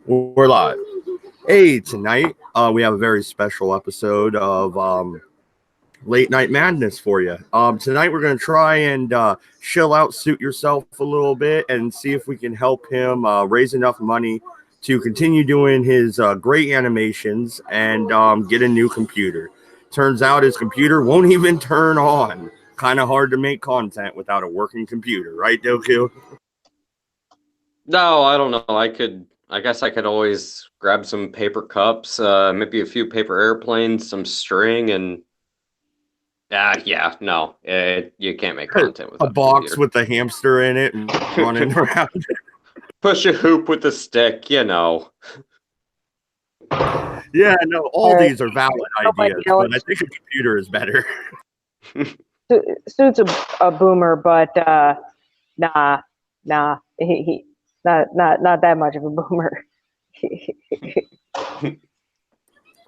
We're live. Hey, tonight we have a very special episode of Late Night Madness for you. Tonight we're going to try and chill out, suit yourself a little bit, and see if we can help him raise enough money to continue doing his great animations and get a new computer. Turns out his computer won't even turn on. Kind of hard to make content without a working computer, right, Doku? No, I don't know. I guess I could always grab some paper cups, maybe a few paper airplanes, some string, and no, you can't make content with a box with a hamster in it and running around. Push a hoop with a stick, Yeah, no, all these are valid ideas, but I think a computer is better. Suit's a boomer, but nah, he not that much of a boomer.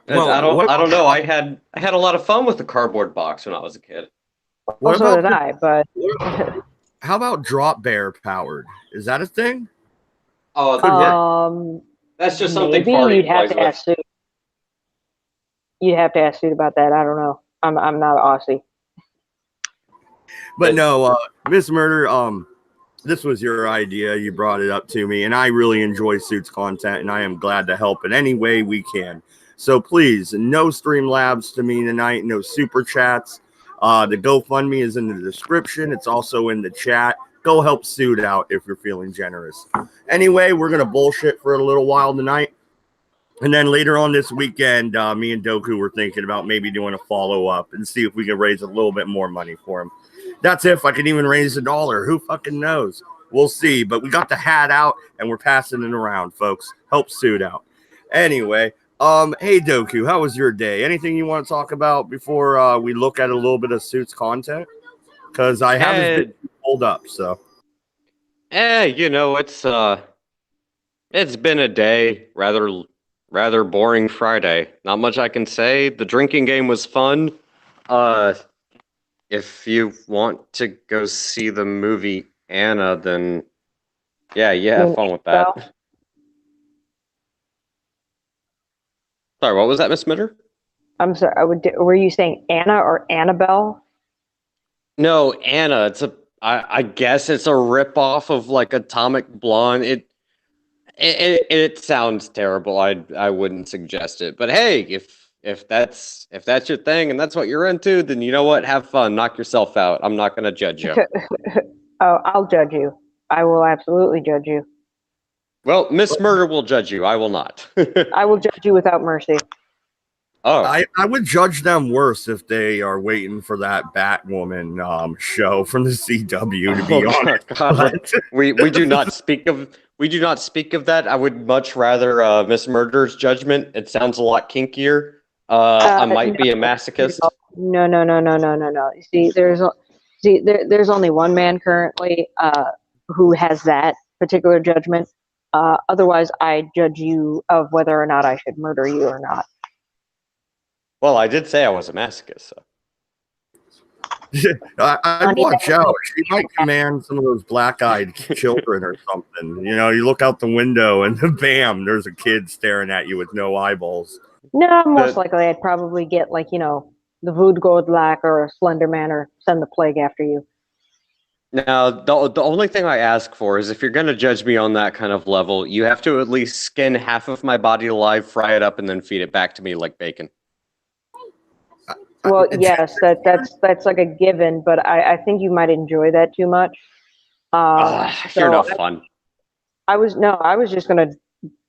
Well, I don't know. I had a lot of fun with the cardboard box when I was a kid. Well, so did I, but how about drop bear powered? Is that a thing? Oh, good work. That's just something maybe you'd have to ask Suit. You'd have to ask Suit about that. I don't know. I'm not Aussie. But no, Miss Murder, this was your idea. You brought it up to me, and I really enjoy Suit's content, and I am glad to help in any way we can. So please, no Streamlabs to me tonight, no super chats. The GoFundMe is in the description. It's also in the chat. Go help Suit out if you're feeling generous. Anyway, we're going to bullshit for a little while tonight. And then later on this weekend, me and Doku were thinking about maybe doing a follow-up and see if we can raise a little bit more money for him. That's if I can even raise $1. Who fucking knows? We'll see. But we got the hat out, and we're passing it around, folks. Help Suit out. Anyway, hey, Doku, how was your day? Anything you want to talk about before we look at a little bit of Suit's content? Because I haven't been pulled up, so. It's been a day, rather boring Friday. Not much I can say. The drinking game was fun. If you want to go see the movie Anna, then have fun with that. Sorry, what was that, Miss Mitter? I'm sorry. Were you saying Anna or Annabelle? No, Anna. I guess it's a ripoff of like Atomic Blonde. It sounds terrible. I wouldn't suggest it. But hey, if that's your thing and that's what you're into, then you know what? Have fun. Knock yourself out. I'm not going to judge you. Oh, I'll judge you. I will absolutely judge you. Well, Miss Murder will judge you. I will not. I will judge you without mercy. Oh, I would judge them worse if they are waiting for that Batwoman show from the CW. To be honest, God, we do not speak of that. I would much rather Miss Murder's judgment. It sounds a lot kinkier. I might be a masochist. No. See, there's only one man currently who has that particular judgment. Otherwise, I judge you of whether or not I should murder you or not. Well, I did say I was a masochist, so. I'd watch out. She might command some of those black-eyed children or something. You know, you look out the window and bam, there's a kid staring at you with no eyeballs. No, most likely I'd probably get the Vood Godlak or a Slender Man or send the plague after you. Now, the only thing I ask for is if you're going to judge me on that kind of level, you have to at least skin half of my body alive, fry it up, and then feed it back to me like bacon. Well, yes, that's like a given, but I think you might enjoy that too much. You're no fun. I was just gonna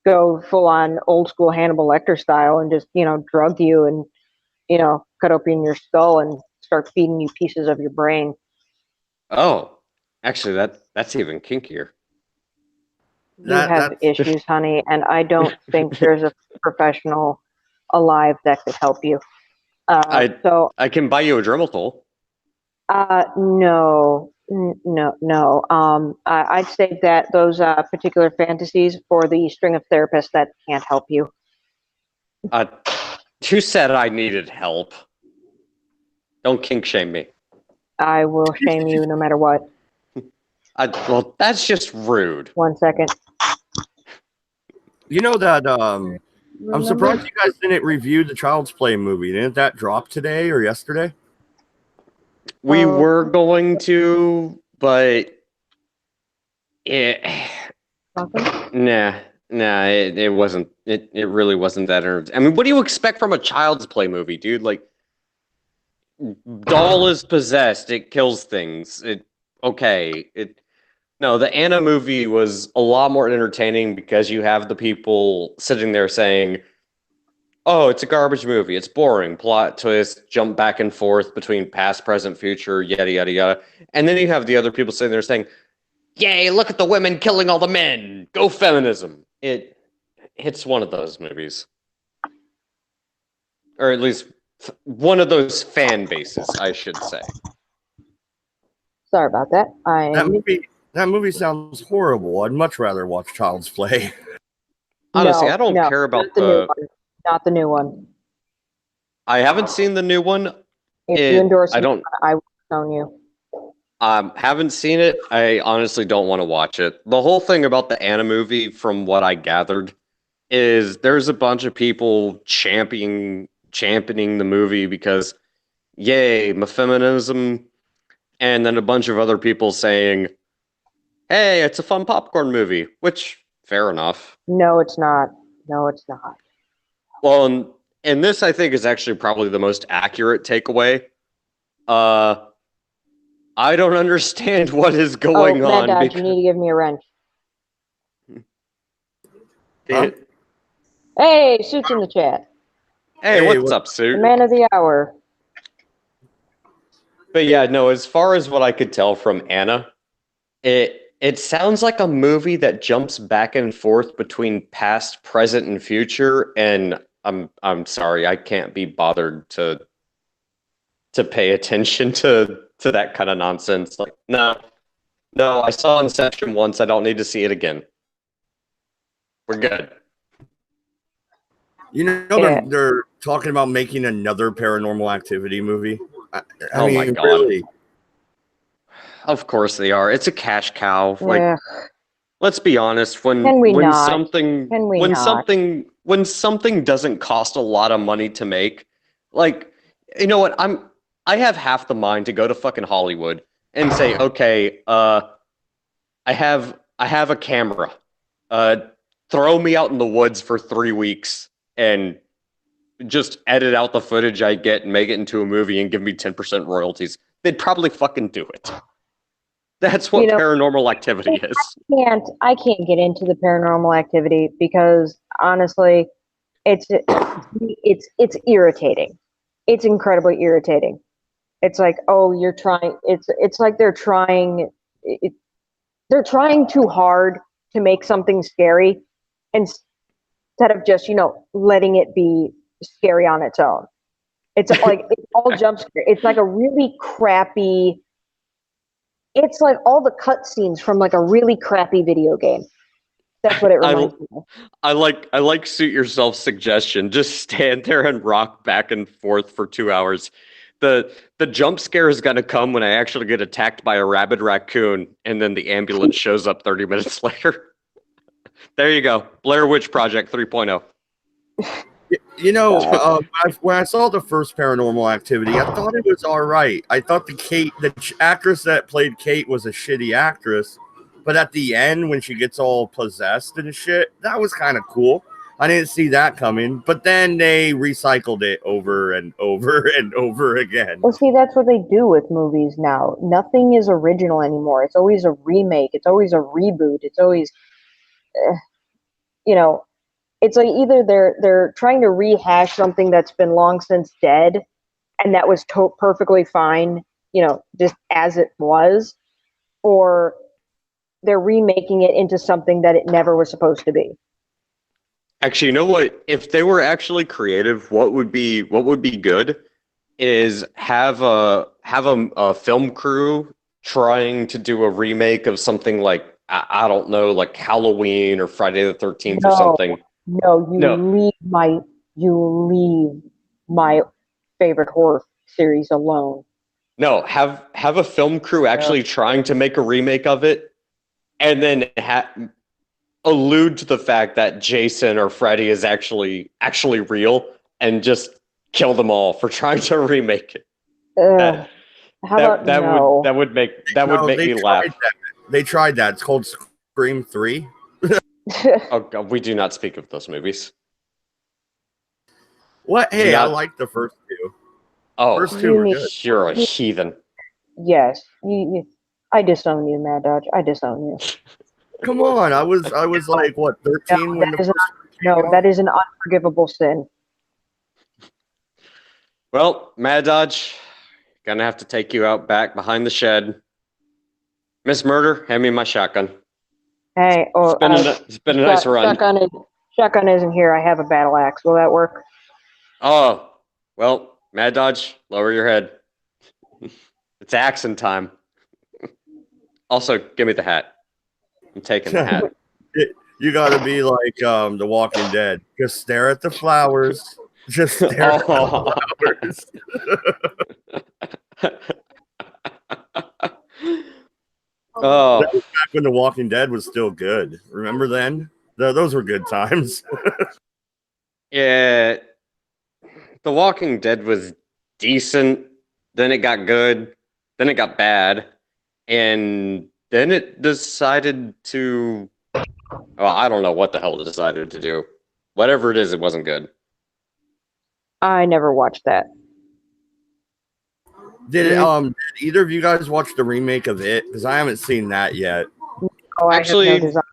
go full on old school Hannibal Lecter style and just drug you and cut open your skull and start feeding you pieces of your brain. Oh, actually, that's even kinkier. You have issues, honey, and I don't think there's a professional alive that could help you. I can buy you a Dremel tool. No. I'd save those particular fantasies for the string of therapists that can't help you. Who said I needed help? Don't kink shame me. I will shame you no matter what. Well, that's just rude. 1 second. You know that I'm Remember? surprised you guys didn't review the Child's Play movie. Didn't that drop today or yesterday? We Oh. were going to, but it, Nothing? nah, it wasn't. It really wasn't that. I mean, what do you expect from a Child's Play movie, dude? Like, doll is possessed. It kills things. No, the Anna movie was a lot more entertaining because you have the people sitting there saying, "Oh, it's a garbage movie. It's boring. Plot twist, jump back and forth between past, present, future, yada yada yada." And then you have the other people sitting there saying, "Yay, look at the women killing all the men. Go feminism." It's one of those movies. Or at least one of those fan bases, I should say. Sorry about that. That movie sounds horrible. I'd much rather watch Child's Play. Honestly, No, I don't no, care about not the new one. Not the new one. I haven't seen the new one. If you endorse I it, don't I will own you. haven't seen it. I honestly don't want to watch it. The whole thing about the Anna movie, from what I gathered, is there's a bunch of people championing the movie because, yay, feminism, and then a bunch of other people saying, hey, it's a fun popcorn movie, which, fair enough. No, it's not. No, it's not. Well, and this, I think, is actually probably the most accurate takeaway. I don't understand what is going on. Mad Dodge, you need to give me a wrench. Huh? Hey, Suit's in the chat. Hey, what's up, Suit? The man of the hour. But yeah, no, as far as what I could tell from Anna, it sounds like a movie that jumps back and forth between past, present, and future, and I'm sorry, I can't be bothered to pay attention to that kind of nonsense. Like, no, I saw Inception once, I don't need to see it again. We're good. You know, they're talking about making another Paranormal Activity movie. I mean, my God. really? Of course they are. It's a cash cow. Yeah. Like, let's be honest. When something doesn't cost a lot of money to make, like, you know what? I have half the mind to go to fucking Hollywood and say, okay, I have a camera. Throw me out in the woods for 3 weeks and just edit out the footage I get and make it into a movie and give me 10% royalties. They'd probably fucking do it. That's what Paranormal Activity is. I can't get into the Paranormal Activity because honestly, it's irritating. It's incredibly irritating. It's like, oh, you're trying. It's like they're trying too hard to make something scary instead of just letting it be scary on its own. It's like it's all jump scare. It's like a really crappy. It's like all the cutscenes from like a really crappy video game. That's what it reminds me of. I like Suit Yourself suggestion. Just stand there and rock back and forth for 2 hours. The jump scare is gonna come when I actually get attacked by a rabid raccoon, and then the ambulance shows up 30 minutes later. There you go, Blair Witch Project 3.0. When I saw the first Paranormal Activity, I thought it was all right. I thought the actress that played Kate was a shitty actress, but at the end when she gets all possessed and shit, that was kind of cool. I didn't see that coming, but then they recycled it over and over and over again. Well, see, that's what they do with movies now. Nothing is original anymore. It's always a remake. It's always a reboot. It's always, it's like either they're trying to rehash something that's been long since dead, and that was perfectly fine, just as it was, or they're remaking it into something that it never was supposed to be. Actually, you know what? If they were actually creative, what would be good is have a film crew trying to do a remake of something like I don't know, like Halloween or Friday the 13th or something. Leave my favorite horror series alone. No, have a film crew actually trying to make a remake of it, and then allude to the fact that Jason or Freddy is actually real and just kill them all for trying to remake it. That How about no? would make No, me they laugh. tried that. They tried that. It's called Scream 3. Oh God, we do not speak of those movies. What? Hey, I like the first two. Oh, First two were good. You're a heathen. Yes, I disown you, Mad Dodge. I disown you. Come on, I was like what 13 when the first that is an unforgivable sin. Well, Mad Dodge, gonna have to take you out back behind the shed. Miss Murder, hand me my shotgun. Hey, it's been a nice run. Shotgun isn't here. I have a battle axe. Will that work? Oh, well, Mad Dodge, lower your head. It's accent time. Also, give me the hat. I'm taking the hat. You got to be like The Walking Dead. Just stare at the flowers. Just stare at the flowers. Oh, that was back when The Walking Dead was still good. Remember then? Those were good times. yeah. The Walking Dead was decent. Then it got good. Then it got bad. And then it decided to... Well, I don't know what the hell it decided to do. Whatever it is, it wasn't good. I never watched that. Did either of you guys watch the remake of It? Because I haven't seen that yet. Oh, I have no desire.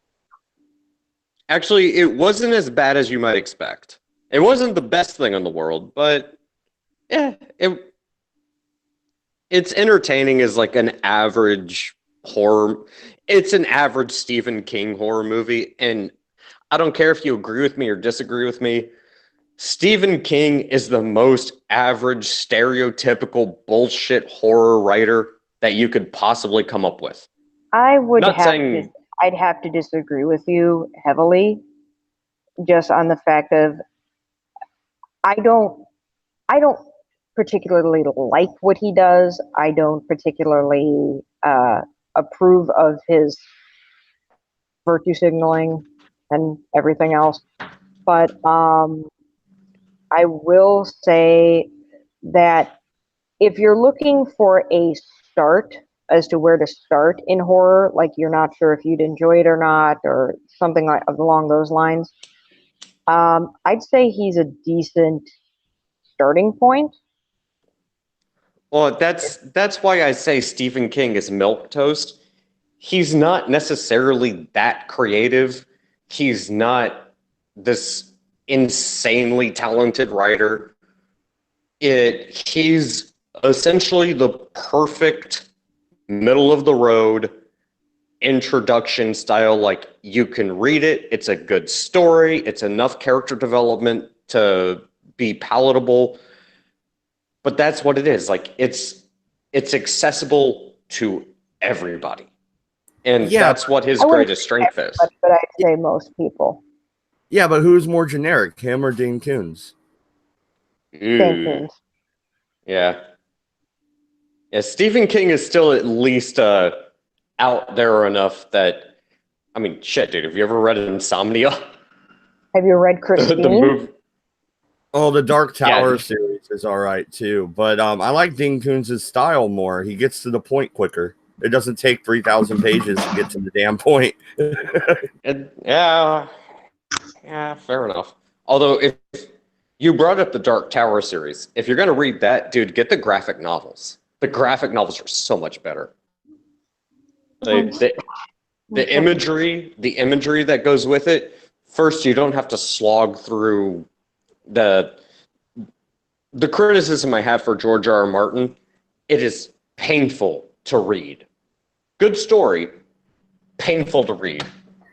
Actually, it wasn't as bad as you might expect. It wasn't the best thing in the world, but yeah, it's entertaining as like an average horror. It's an average Stephen King horror movie, and I don't care if you agree with me or disagree with me. Stephen King is the most average, stereotypical bullshit horror writer that you could possibly come up with. I'd have to disagree with you heavily, just on the fact of I don't particularly like what he does. I don't particularly approve of his virtue signaling and everything else. But I will say that if you're looking for a start as to where to start in horror, like you're not sure if you'd enjoy it or not, or something like along those lines, I'd say he's a decent starting point. Well, that's why I say Stephen King is milquetoast. He's not necessarily that creative. He's not this insanely talented writer. He's essentially the perfect middle of the road introduction style. Like, you can read it, it's a good story, it's enough character development to be palatable, but that's what it is. Like, it's accessible to everybody, and that's what his greatest strength is. But I'd say most people. Yeah, but who's more generic, him or Dean Koontz? Dean Koontz. Yeah, Stephen King is still at least out there enough that, I mean, shit, dude, have you ever read Insomnia? Have you read Christine? The movie? Oh, the Dark Tower series is all right too, but I like Dean Koontz's style more. He gets to the point quicker. It doesn't take 3,000 pages to get to the damn point. Yeah, fair enough. Although, if you brought up the Dark Tower series, if you're going to read that, dude, get the graphic novels. The graphic novels are so much better. The imagery that goes with it. First, you don't have to slog through the criticism I have for George R.R. Martin. It is painful to read. Good story, painful to read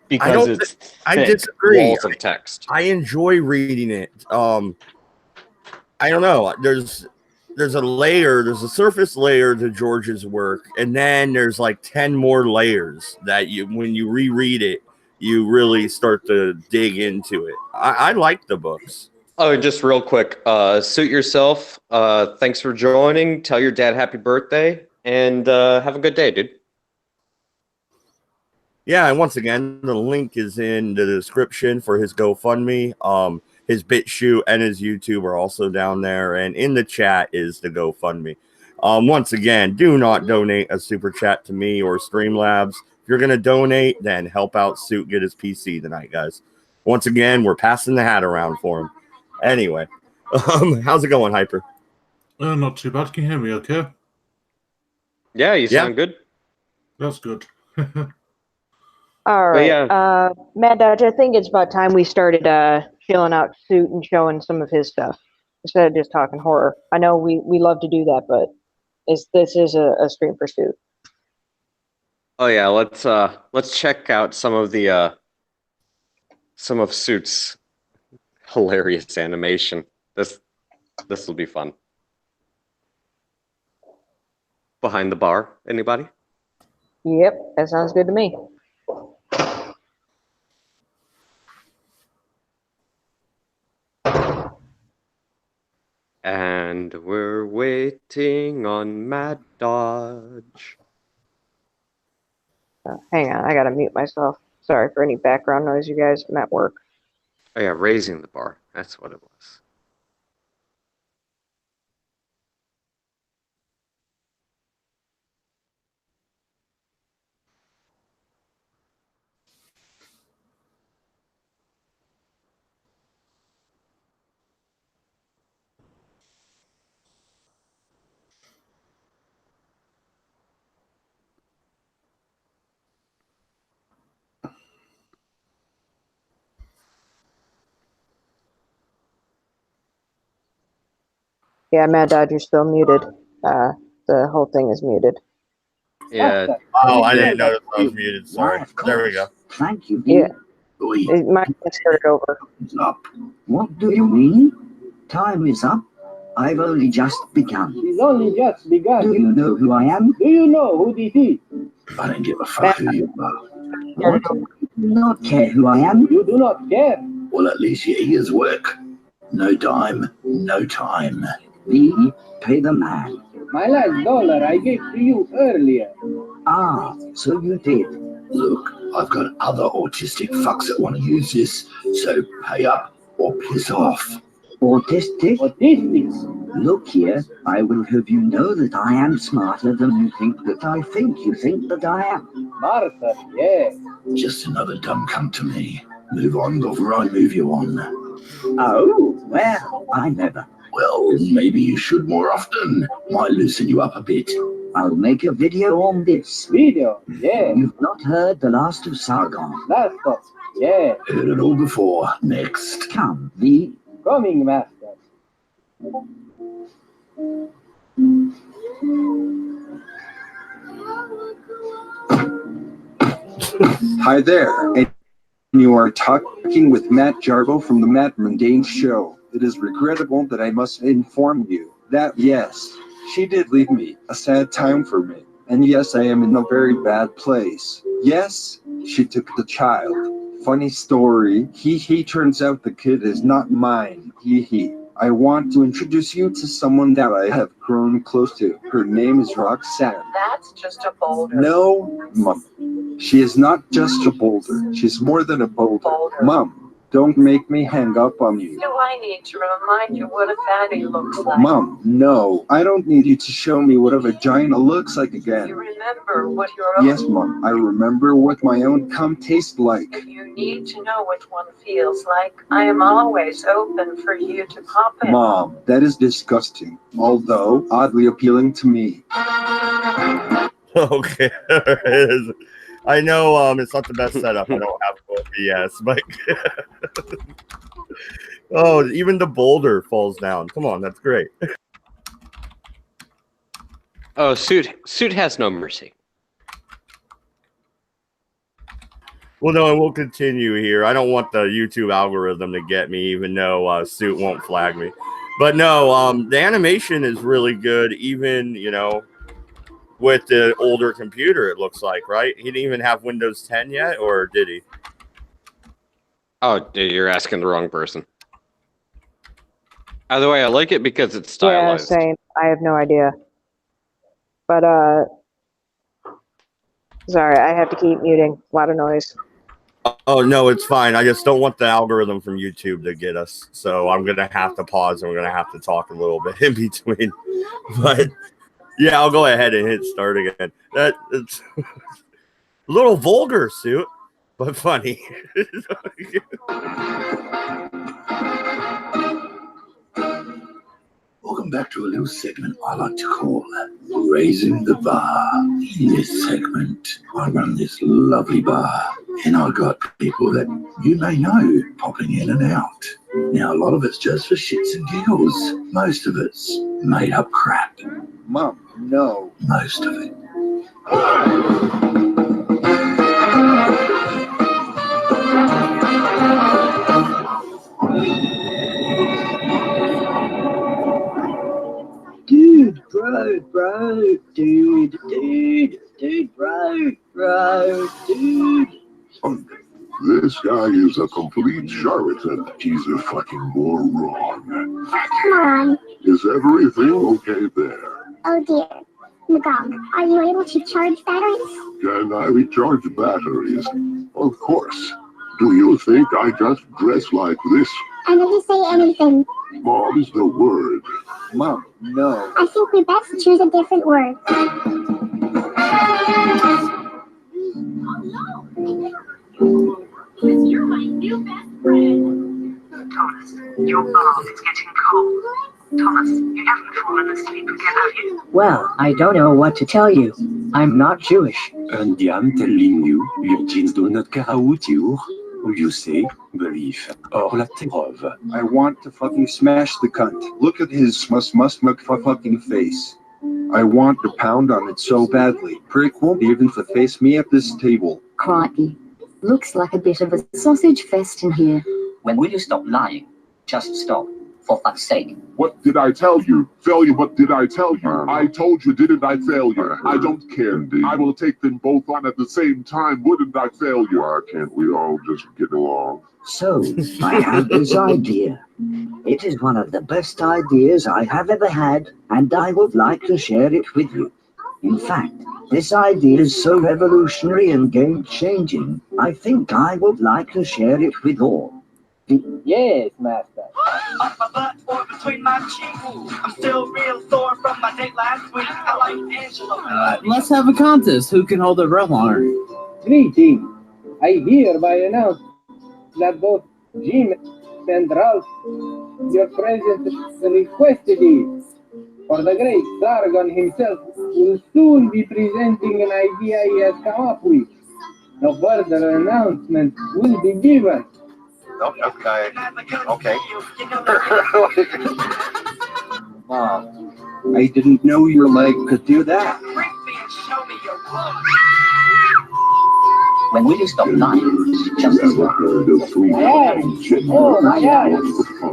because I disagree. Walls of text. I enjoy reading it. I don't know. There's a surface layer to George's work, and then there's like 10 more layers that when you reread it, you really start to dig into it. I like the books. Oh, just real quick, suit yourself. Thanks for joining. Tell your dad happy birthday, and have a good day, dude. Yeah, and once again, the link is in the description for his GoFundMe. His BitChute and his YouTube are also down there, and in the chat is the GoFundMe. Once again, do not donate a super chat to me or Streamlabs. If you're gonna donate, then help out Suit get his PC tonight, guys. Once again, we're passing the hat around for him. Anyway, how's it going, Hyper? Not too bad. Can you hear me okay? Yeah, you sound good. That's good. All But right. yeah. Mad Dodge, I think it's about time we started chilling out Suit and showing some of his stuff instead of just talking horror. I know we love to do that, but this is a stream for Suit. Oh yeah, let's check out some of Suit's hilarious animation. This will be fun. Behind the bar, anybody? Yep, that sounds good to me. And we're waiting on Mad Dodge. Hang on, I gotta mute myself. Sorry for any background noise, you guys. I'm at work. Oh yeah, raising the bar. That's what it was. Yeah, Mad Dodge, you're still muted. The whole thing is muted. Yeah. Oh, I didn't notice I was muted. Sorry. There we go. Thank you. Yeah. Oi, It might have started over. time's up. What do you mean? Time is up? I've only just begun. It's only just begun. Do you know who I am? Do you know who this is? I don't give a fuck who you are. What? Do not care who I am? You do not care. Well, at least your ears work. No dime, no time. Me, pay the man. My last dollar I gave to you earlier. Ah, so you did. Look, I've got other autistic fucks that want to use this, so pay up or piss off. Autistic? Autistics. Look here, I will have you know that I am smarter than you think that I think you think that I am. Martha, yeah. Just another dumb cunt to me. Move on before I move you on. Oh, well, I never. Well, maybe you should more often. Might loosen you up a bit. I'll make a video on this. Video, yeah. You've not heard The Last of Sargon. Last of, yeah. Heard it all before. Next. Come, V. Coming, master. Hi there, and you are talking with Matt Jarbo from the Matt Mundane Show. It is regrettable that I must inform you that, yes, she did leave me, a sad time for me. And yes, I am in a very bad place. Yes, she took the child. Funny story, turns out the kid is not mine, I want to introduce you to someone that I have grown close to. Her name is Roxanne. That's just a boulder. No, Mom. She is not just a boulder. She's more than a boulder. Mom, don't make me hang up on you. Do I need to remind you what a fatty looks like? Mom, no. I don't need you to show me what a vagina looks like You again. remember what your own... Yes, Mom. I remember what my own cum tastes like. If you need to know what one feels like, I am always open for you to pop in. Mom, that is disgusting. Although oddly appealing to me. Okay. I know it's not the best setup. I don't have OBS, but oh, even the boulder falls down. Come on, that's great. Oh, Suit has no mercy. Well, no, and we'll continue here. I don't want the YouTube algorithm to get me, even though Suit won't flag me. But no, the animation is really good, even, you know, with the older computer, it looks like, right? He didn't even have Windows 10 yet, or did he? Oh, you're asking the wrong person. Either way, I like it because it's Yeah, stylized. same. I have no idea. But Sorry, I have to keep muting. A lot of noise. Oh no, it's fine. I just don't want the algorithm from YouTube to get us. So I'm gonna have to pause and we're gonna have to talk a little bit in between. But yeah, I'll go ahead and hit start again. It's a little vulgar, Suit, but funny. Welcome back to a new segment I like to call Raising the Bar. In this segment, I run this lovely bar, and I got people that you may know popping in and out. Now, a lot of it's just for shits and giggles. Most of it's made up crap. Mom, no. Most of it. Dude, bro, dude, This guy is a complete charlatan. He's a fucking moron. Come on. Is everything okay there? Oh dear. Magog, are you able to charge batteries? Can I recharge batteries? Of course. Do you think I just dress like this? I didn't say anything. Mom's the word. Mom, no. I think we best choose a different word. You're my new best friend. Thomas, your bath is getting cold. Thomas, you haven't fallen asleep again, have you? Well, I don't know what to tell you. I'm not Jewish. And I'm telling you, your jeans do not couture. You say, believe, or la preuve. I want to fucking smash the cunt. Look at his fucking face. I want to pound on it so badly. Prick won't even face me at this table. Crikey. Looks like a bit of a sausage fest in here. When will you stop lying? Just stop, for fuck's sake. What did I tell you? Failure, what did I tell you? I told you, didn't I fail you? I don't care. I will take them both on at the same time, wouldn't I fail you? Why can't we all just get along? So, I have this idea. It is one of the best ideas I have ever had, and I would like to share it with you. In fact, this idea is so revolutionary and game-changing, I think I would like to share it with all. Yes, master. Up my butt or between my cheeks. I'm still real sore from my date last week. I like Angela. Let's have a contest. Who can hold the row longer? Greetings. I hereby announce that both Jim and Ralph, your presence requested is. For the great Sargon himself will soon be presenting an idea he has come up with. No further announcement will be given. Oh, okay. Okay. Mom, I didn't know your leg could do that. When will you stop lying? Just stop. Oh my God!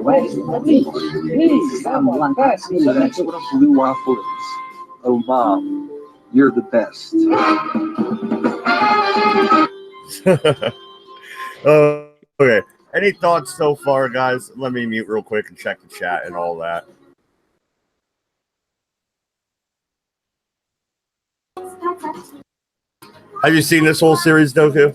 Wait, please, someone pass me So that's what a blue waffle is. Oh, Mom, you're the best. Okay. Any thoughts so far, guys? Let me mute real quick and check the chat and all that. Have you seen this whole series, Doku?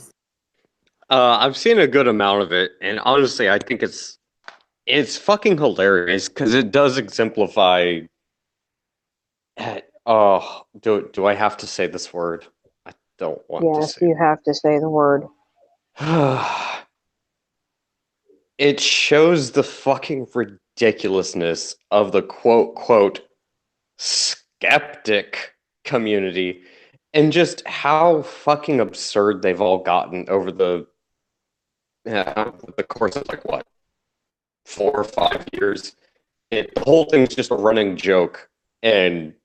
I've seen a good amount of it, and honestly, I think it's fucking hilarious because it does exemplify. Oh, do I have to say this word? I don't want to Yes, say. you have to say the word. It shows the fucking ridiculousness of the quote skeptic community and just how fucking absurd they've all gotten over the course of like what 4 or 5 years. The whole thing's just a running joke, and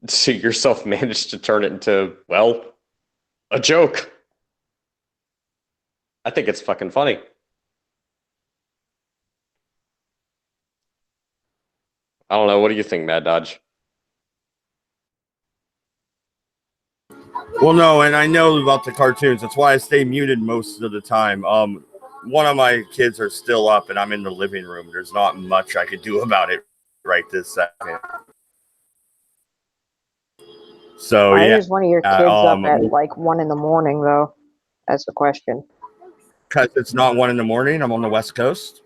so yourself managed to turn it into, well, a joke. I think it's fucking funny. I don't know. What do you think, Mad Dodge? Well, no, and I know about the cartoons. That's why I stay muted most of the time. One of my kids are still up, and I'm in the living room. There's not much I could do about it right this second. So Why yeah, is one of your kids up at like 1 a.m, though? That's the question. Because it's not 1 a.m. I'm on the West Coast.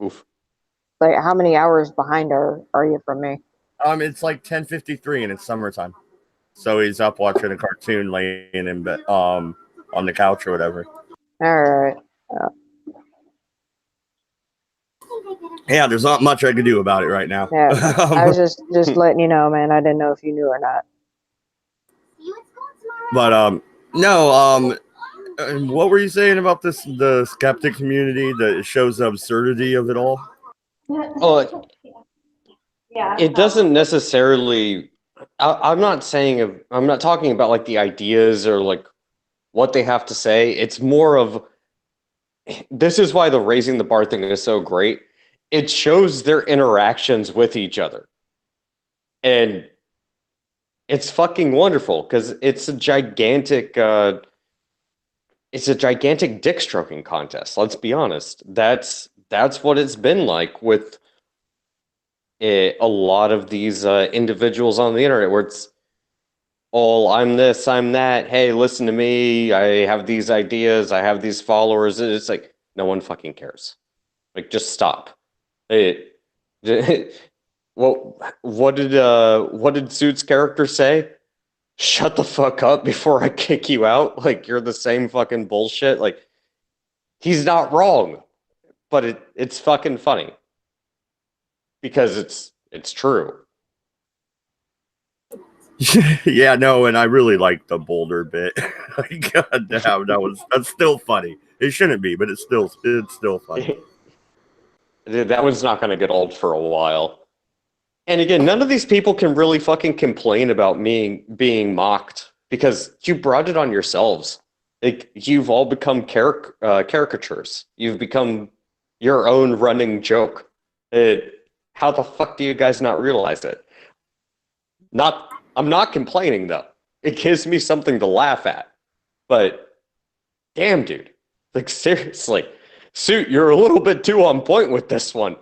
Oof. Like, how many hours behind are you from me? It's like 10:53 and it's summertime. So he's up watching a cartoon, laying in bed, on the couch or whatever. All right. Yeah, there's not much I can do about it right now. Yeah, I was just letting you know, man. I didn't know if you knew or not. But no, what were you saying about the skeptic community that shows the absurdity of it all? Oh, it doesn't necessarily. I'm not talking about like the ideas or like what they have to say. It's more of, this is why the raising the bar thing is so great. It shows their interactions with each other. And it's fucking wonderful because it's a gigantic dick stroking contest. Let's be honest. That's what it's been like with a lot of these individuals on the internet, where it's all, I'm this, I'm that. Hey, listen to me. I have these ideas. I have these followers. It's like, no one fucking cares. Like, just stop. Well, what did Suit's character say? Shut the fuck up before I kick you out. Like, you're the same fucking bullshit. Like, he's not wrong, but it's fucking funny because it's true. Yeah, no, and I really like the Boulder bit. God damn, that's still funny. It shouldn't be, but it's still funny. That one's not going to get old for a while. And again, none of these people can really fucking complain about me being mocked because you brought it on yourselves. Like, you've all become caricatures. You've become your own running joke. How the fuck do you guys not realize it? I'm not complaining, though. It gives me something to laugh at. But, damn, dude. Like, seriously. Suit, you're a little bit too on point with this one.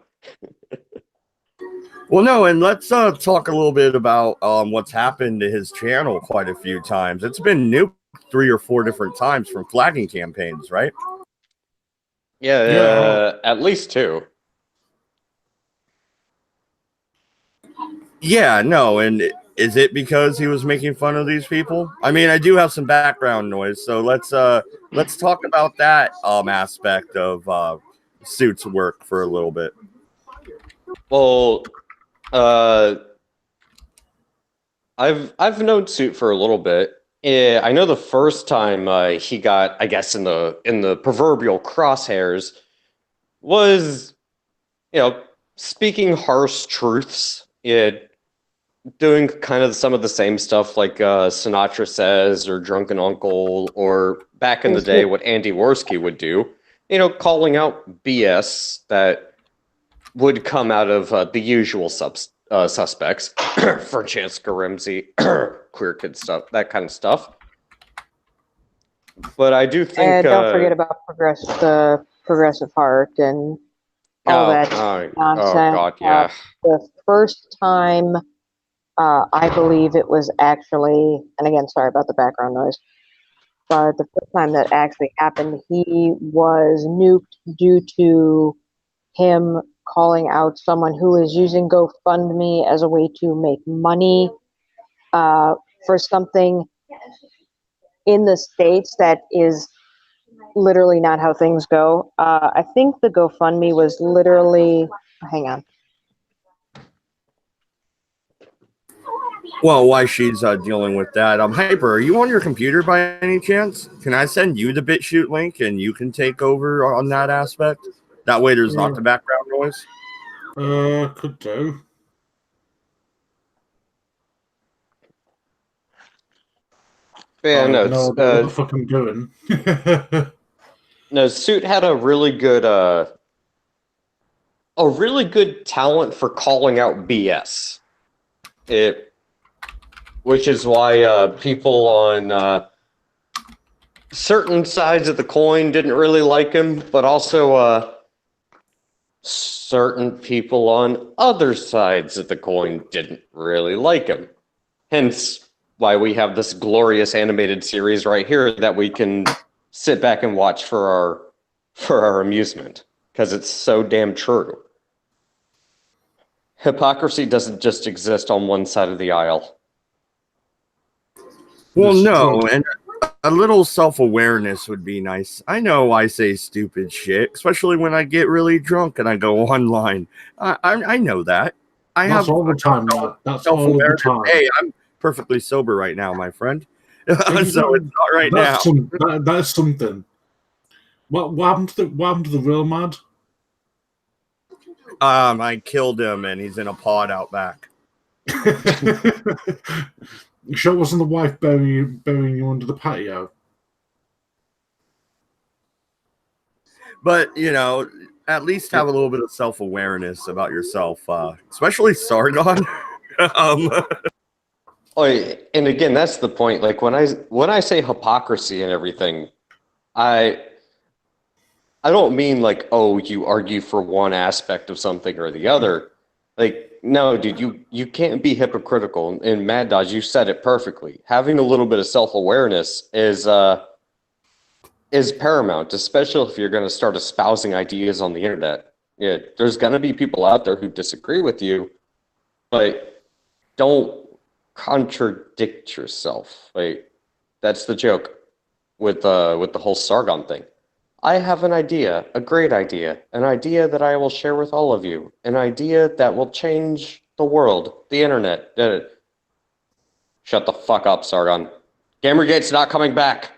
Well, no, and let's talk a little bit about what's happened to his channel quite a few times. It's been nuked 3 or 4 different times from flagging campaigns, right? Yeah, at least 2. Yeah, no, and is it because he was making fun of these people? I mean, I do have some background noise, so let's talk about that aspect of Suit's work for a little bit. Well, I've known Suit for a little bit. I know the first time he got, I guess, in the proverbial crosshairs was, speaking harsh truths. Doing kind of some of the same stuff like Sinatra Says or Drunken Uncle, or back in the day what Andy Worski would do, calling out BS that would come out of the usual suspects, Francesca Ramsey, queer kid stuff, that kind of stuff. But I do think... And don't forget about Progressive Heart and all that nonsense. Oh, God, yeah. The first time... I believe it was actually, and again, sorry about the background noise, but the first time that actually happened, he was nuked due to him calling out someone who is using GoFundMe as a way to make money for something in the States that is literally not how things go. I think the GoFundMe was literally, hang on. Well, while she's dealing with that, Hyper, are you on your computer by any chance? Can I send you the BitChute link and you can take over on that aspect? That way there's not the background noise? Could do. Yeah, no, what the fuck I'm doing. No, Suit had a really good talent for calling out BS. Which is why people on certain sides of the coin didn't really like him, but also certain people on other sides of the coin didn't really like him. Hence why we have this glorious animated series right here that we can sit back and watch for our amusement, because it's so damn true. Hypocrisy doesn't just exist on one side of the aisle. Well, no, and a little self-awareness would be nice. I know I say stupid shit, especially when I get really drunk and I go online. I know that. That's have all the time, man. That's all the time. Hey, I'm perfectly sober right now, my friend. So it's not right now. That's something. What happened to the real Mad? I killed him, and he's in a pod out back. You sure it wasn't the wife burying you under the patio? But, you know, at least have a little bit of self-awareness about yourself, especially Sargon. And again, that's the point. Like when I say hypocrisy and everything, I don't mean like, oh, you argue for one aspect of something or the other. Like, no, dude, you can't be hypocritical. And Mad Dodge, you said it perfectly. Having a little bit of self-awareness is paramount, especially if you're going to start espousing ideas on the internet. Yeah, there's going to be people out there who disagree with you, but don't contradict yourself. Like, that's the joke with the whole Sargon thing. I have an idea, a great idea, an idea that I will share with all of you, an idea that will change the world, the internet. Shut the fuck up, Sargon. Gamergate's not coming back.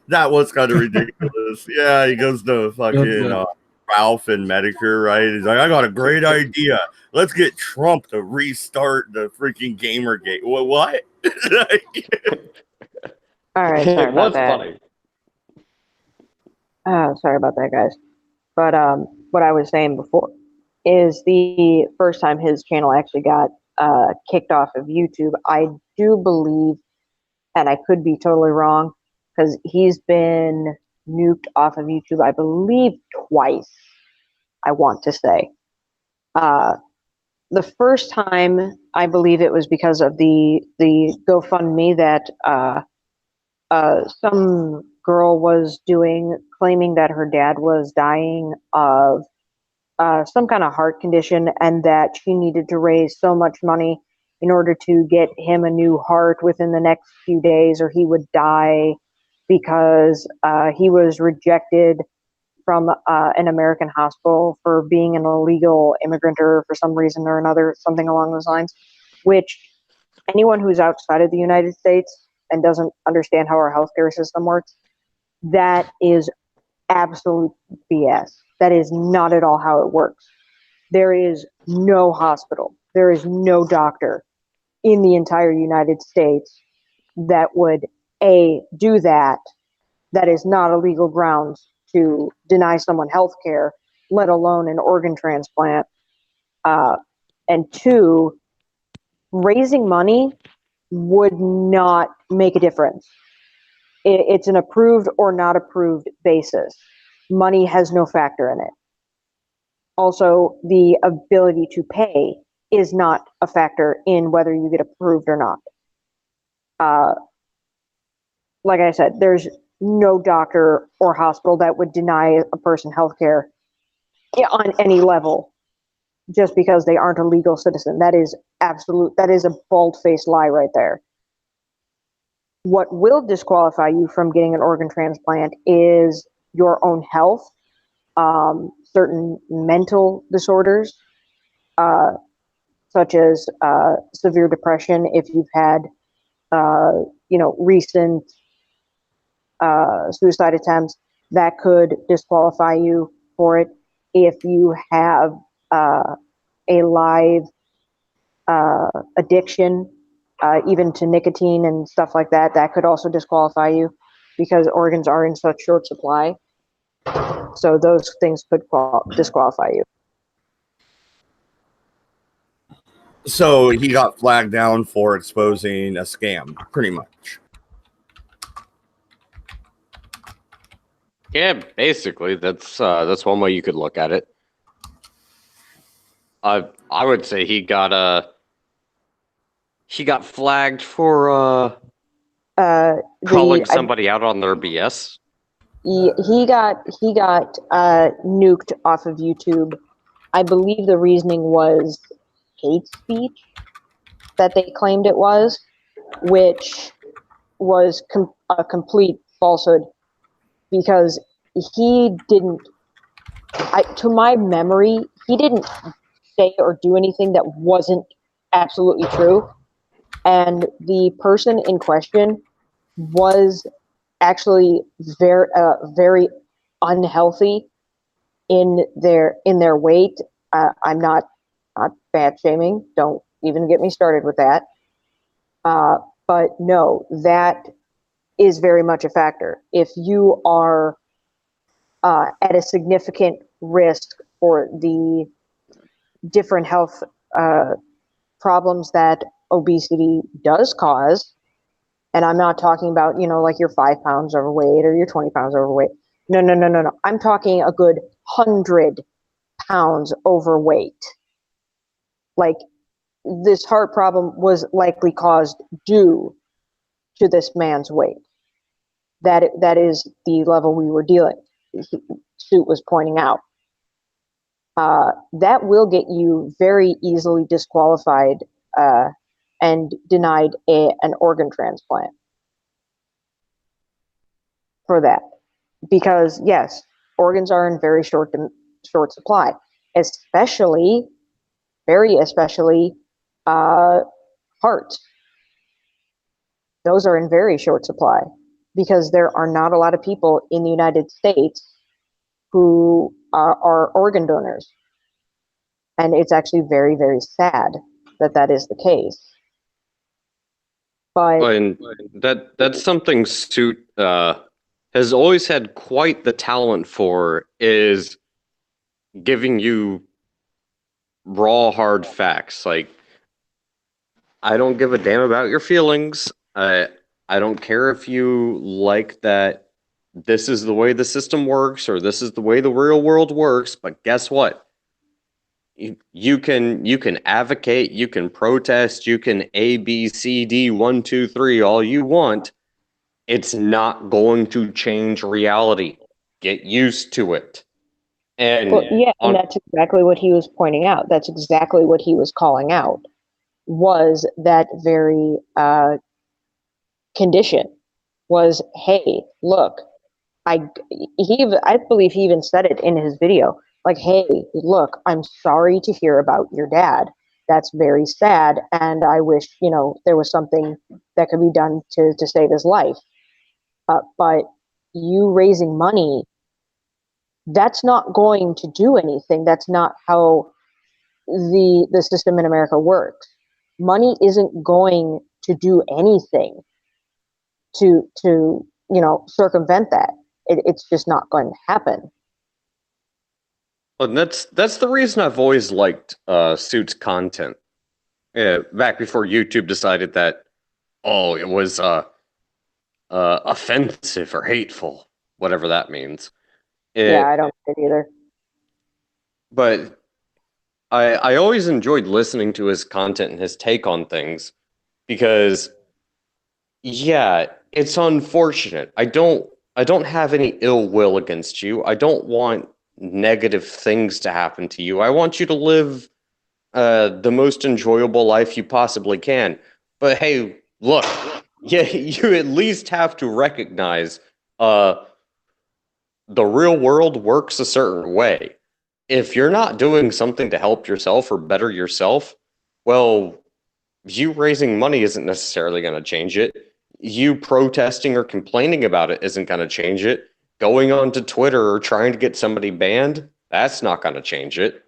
That was kind of ridiculous. Yeah, he goes to fucking Ralph and Medicare, right? He's like, I got a great idea. Let's get Trump to restart the freaking Gamergate. What? All right, sorry It was about that. funny. Sorry about that, guys. But what I was saying before is the first time his channel actually got kicked off of YouTube, I do believe, and I could be totally wrong, because he's been nuked off of YouTube, I believe, twice, I want to say. The first time, I believe it was because of the GoFundMe that some girl was doing, claiming that her dad was dying of some kind of heart condition, and that she needed to raise so much money in order to get him a new heart within the next few days, or he would die, because he was rejected from an American hospital for being an illegal immigrant or for some reason or another, something along those lines, which anyone who's outside of the United States and doesn't understand how our healthcare system works, that is absolute BS. That is not at all how it works. There is no hospital, there is no doctor in the entire United States that would, do that. That is not a legal grounds to deny someone health care, let alone an organ transplant. And two, raising money would not make a difference. It's an approved or not approved basis. Money has no factor in it. Also, the ability to pay is not a factor in whether you get approved or not. Like I said, there's no doctor or hospital that would deny a person healthcare on any level just because they aren't a legal citizen. That is a bald-faced lie right there. What will disqualify you from getting an organ transplant is your own health, certain mental disorders, such as severe depression. If you've had, recent suicide attempts, that could disqualify you for it. If you have a live addiction, even to nicotine and stuff like that, that could also disqualify you because organs are in such short supply. So those things could disqualify you. So he got flagged down for exposing a scam, pretty much. Yeah, basically, that's one way you could look at it. I would say he got flagged for calling somebody out on their BS. He got nuked off of YouTube. I believe the reasoning was hate speech that they claimed it was, which was a complete falsehood, because he didn't, to my memory, he didn't say or do anything that wasn't absolutely true. And the person in question was actually very unhealthy in their weight. I'm not fat shaming. Don't even get me started with that. But no, that is very much a factor. If you are at a significant risk for the different health problems that obesity does cause, and I'm not talking about, like you're 5 pounds overweight or you're 20 pounds overweight. No. I'm talking a good 100 pounds overweight. Like, this heart problem was likely caused due to this man's weight. That is the level we were dealing. Suit was pointing out. That will get you very easily disqualified and denied an organ transplant for that. Because yes, organs are in very short supply, very especially hearts. Those are in very short supply because there are not a lot of people in the United States who are organ donors. And it's actually very, very sad that is the case. But And that's something Suit has always had quite the talent for, is giving you raw, hard facts. Like, I don't give a damn about your feelings. I don't care if you like that this is the way the system works or this is the way the real world works, but guess what? You can advocate, you can protest, you can A, B, C, D, 1, 2, 3, all you want. It's not going to change reality. Get used to it. And and that's exactly what he was pointing out. That's exactly what he was calling out, was that very condition. Was, hey, look, I believe he even said it in his video. Like, hey, look, I'm sorry to hear about your dad. That's very sad, and I wish, there was something that could be done to save his life. But you raising money, that's not going to do anything. That's not how the system in America works. Money isn't going to do anything to circumvent that. It's just not going to happen. And that's the reason I've always liked Suit's content. Back before YouTube decided that, it was offensive or hateful, whatever that means. I don't get it either. But I always enjoyed listening to his content and his take on things, because it's unfortunate. I don't have any ill will against you. I don't want negative things to happen to you. I want you to live the most enjoyable life you possibly can. But hey, look, you at least have to recognize the real world works a certain way. If you're not doing something to help yourself or better yourself, well, you raising money isn't necessarily going to change it. You protesting or complaining about it isn't going to change it. Going onto Twitter or trying to get somebody banned, that's not going to change it.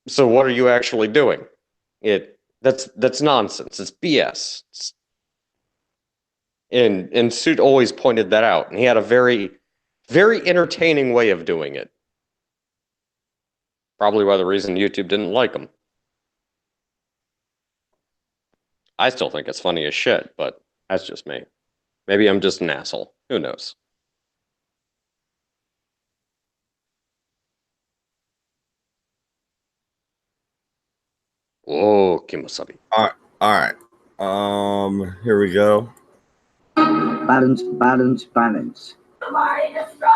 So what are you actually doing? That's nonsense. It's BS. And Suit always pointed that out, and he had a very, very entertaining way of doing it. Probably why the reason YouTube didn't like him. I still think it's funny as shit, but that's just me. Maybe I'm just an asshole. Who knows? Oh, Kimosabi. All right. Here we go. Balance, balance, balance. Somebody destroy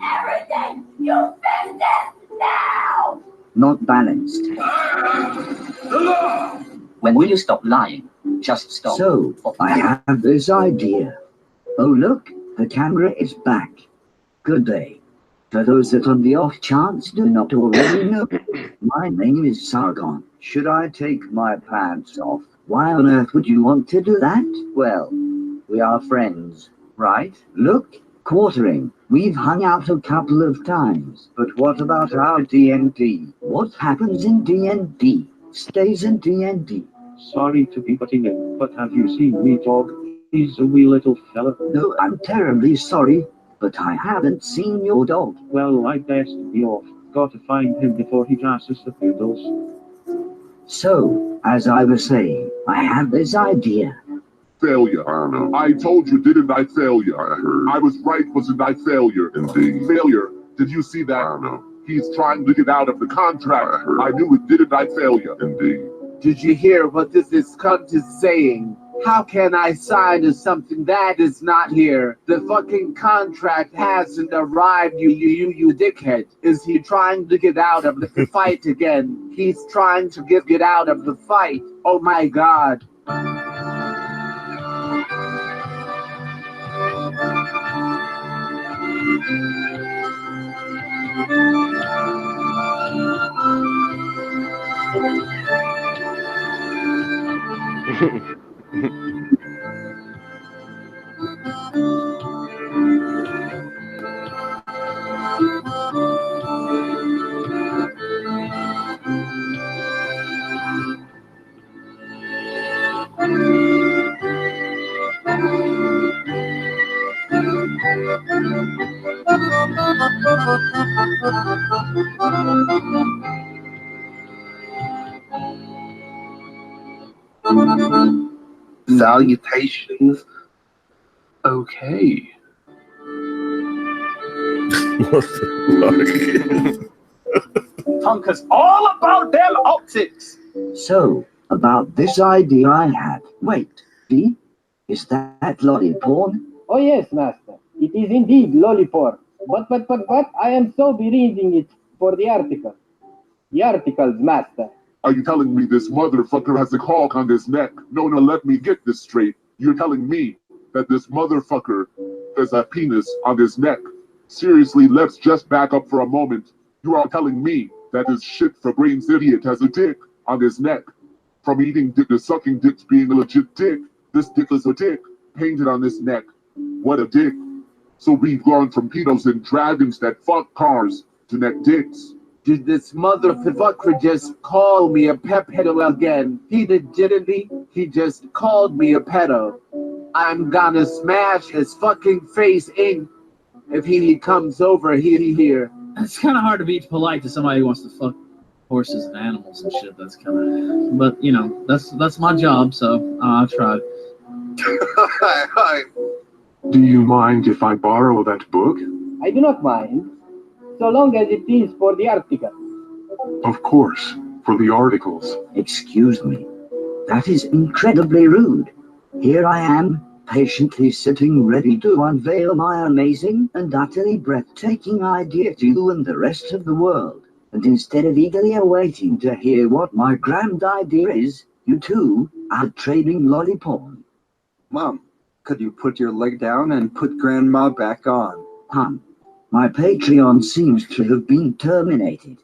everything you business now! Not balanced. When will you stop lying? Just stop. So, I have this idea. Oh look, the camera is back. Good day. For those that on the off chance do not already know, my name is Sargon. Should I take my pants off? Why on earth would you want to do that? Well, we are friends, right? Look, quartering. We've hung out a couple of times. But what about our D&D? What happens in D&D? Stays in D&D. Sorry to be butting in, but have you seen me dog? He's a wee little fella. No, I'm terribly sorry, but I haven't seen your dog. Well, I best be off. Got to find him before he gasses the poodles. So, as I was saying, I have this idea. Failure. I told you, didn't I? Failure. I heard. I was right, wasn't I? Failure. Indeed. Failure. Did you see that? He's trying to get out of the contract. I knew it, didn't I? Failure. Indeed. Did you hear what this cunt is saying? How can I sign to something that is not here? The fucking contract hasn't arrived, you dickhead. Is he trying to get out of the fight again? He's trying to get out of the fight. Oh my god. Salutations. Okay. What the Tonka's all about them optics. So, about this idea I had. Wait, D? Is that lollipop? Oh yes, master. It is indeed lollipop. But I am so be reading it for the article. The articles, master. Are you telling me this motherfucker has a hawk on his neck? No, let me get this straight. You're telling me that this motherfucker has a penis on his neck? Seriously, let's just back up for a moment. You are telling me that this shit for brains idiot has a dick on his neck? From eating dick to sucking dicks being a legit dick, this dick is a dick painted on his neck. What a dick. So we've gone from pedos and dragons that fuck cars to neck dicks. Did this motherfucker just call me a pedo again? He didn't he? He just called me a pedo. I'm gonna smash his fucking face in if he comes over here. It's kind of hard to be polite to somebody who wants to fuck horses and animals and shit. That's kind of, but you know, that's my job. So I've tried. Do you mind if I borrow that book? I do not mind, so long as it is for the article. Of course, for the articles. Excuse me. That is incredibly rude. Here I am, patiently sitting ready to unveil my amazing and utterly breathtaking idea to you and the rest of the world. And instead of eagerly awaiting to hear what my grand idea is, you two are trading lollipop. Mom, could you put your leg down and put Grandma back on? My Patreon seems to have been terminated.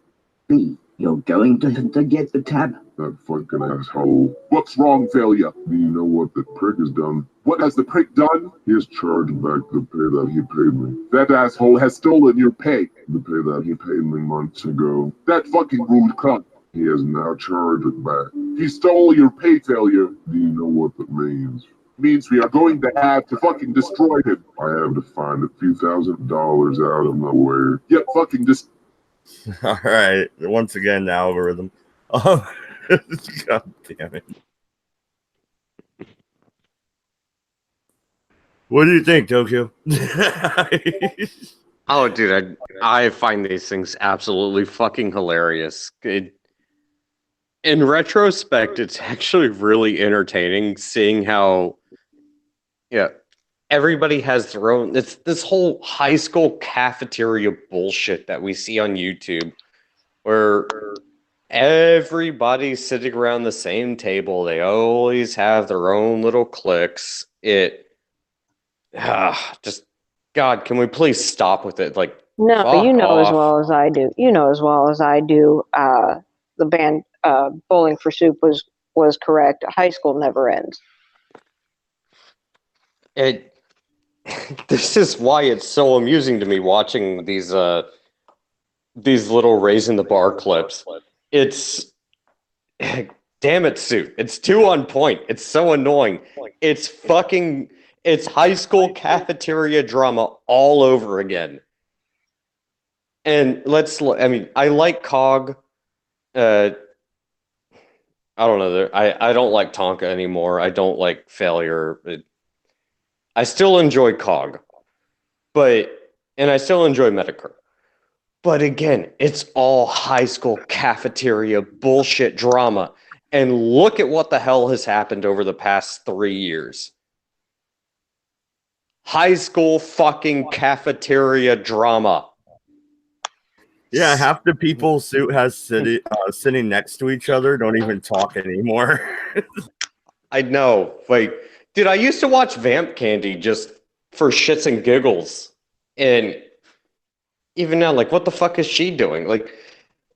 B, you're going to have to get the tab. That fucking asshole. What's wrong, Failure? Do you know what the prick has done? What has the prick done? He has charged back the pay that he paid me. That asshole has stolen your pay. The pay that he paid me months ago. That fucking rude cunt. He has now charged it back. He stole your pay, Failure. Do you know what that means? It means we are going to have to fucking destroy him. I have to find a few $1,000 out of nowhere. Yep, fucking All right. Once again, the algorithm. God damn it. What do you think, Tokyo? Oh, dude, I find these things absolutely fucking hilarious. In retrospect, it's actually really entertaining seeing how, yeah, everybody has their own. It's this whole high school cafeteria bullshit that we see on YouTube, where everybody's sitting around the same table. They always have their own little cliques. Just God, can we please stop with it? Like, No, fuck you know as off. well as I do. You know as well as I do. The band Bowling for Soup was correct. High school never ends. This is why it's so amusing to me watching these little raising the bar clips. It's damn it, Sue. It's too on point. It's so annoying. It's high school cafeteria drama all over again. And I like Cog. I don't know. I don't like Tonka anymore. I don't like Failure. I still enjoy Cog. And I still enjoy Medicare. But again, it's all high school cafeteria bullshit drama. And look at what the hell has happened over the past 3 years. High school fucking cafeteria drama. Yeah, half the people Suit has sitting next to each other don't even talk anymore. I know. Like, dude, I used to watch Vamp Candy just for shits and giggles. And even now, like, what the fuck is she doing? Like,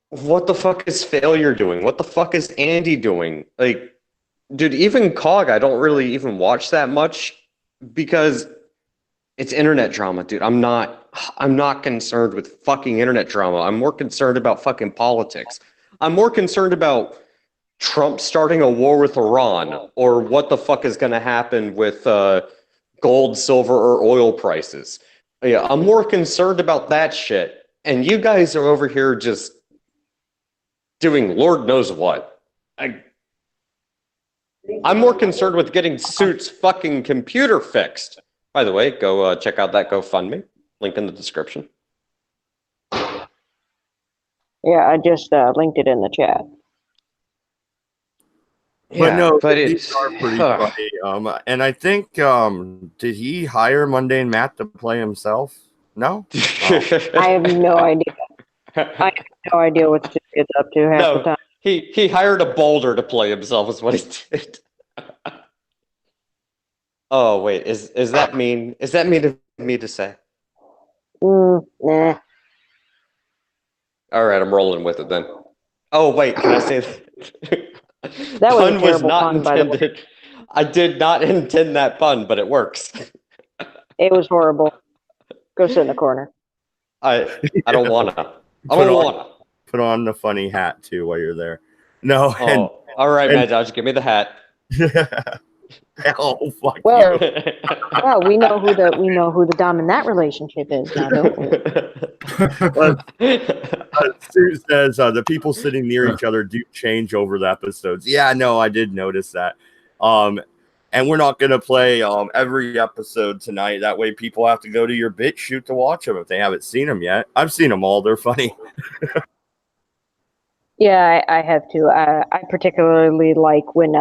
what the fuck is Failure doing? What the fuck is Andy doing? Like, dude, even Cog, I don't really even watch that much because it's internet drama, dude. I'm not concerned with fucking internet drama. I'm more concerned about fucking politics. I'm more concerned about Trump starting a war with Iran or what the fuck is going to happen with gold, silver, or oil prices. Yeah, I'm more concerned about that shit. And you guys are over here just doing Lord knows what. I'm more concerned with getting Suit's fucking computer fixed. By the way, go check out that GoFundMe. Link in the description. Yeah, I just linked it in the chat. But no, but these are pretty funny. And I think, did he hire Mundane Matt to play himself? No? I have no idea. I have no idea what Stu gets up to half the time. He hired a boulder to play himself is what he did. Oh wait, is that mean? Is that mean of me to say? Nah. All right, I'm rolling with it then. Oh wait, can I say that? That was a Pun terrible not pun, by the way. intended. I did not intend that pun, but it works. It was horrible. Go sit in the corner. I don't wanna. I don't wanna. Put on the funny hat too while you're there. No. Oh, all right, Mad Dodge, give me the hat. Oh fuck Well, you. well, we know who the dom in that relationship is now, don't we? Sue says the people sitting near each other do change over the episodes. Yeah, no, I did notice that. And we're not gonna play every episode tonight. That way, people have to go to your BitChute to watch them if they haven't seen them yet. I've seen them all; they're funny. Yeah, I have to. I particularly like when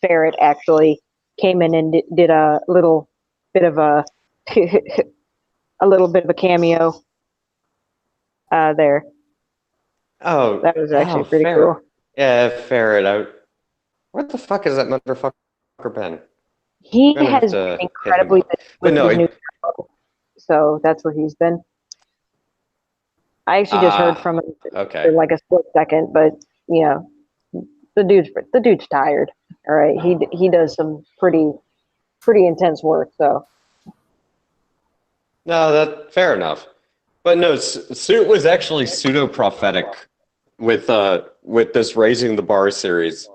Ferret actually came in and did a little bit of a cameo there. Oh, that was actually pretty Ferret. cool. Yeah, Ferret. Where the fuck is that motherfucker been? He I'm gonna have has to been hit him incredibly up. busy But with no, his new show, so that's where he's been. I actually just heard from him okay. for like a split second, but you know, the dude's tired. All right, he does some pretty intense work. So No, that fair enough. But no, Suit was actually pseudo prophetic with this Raising the Bar series,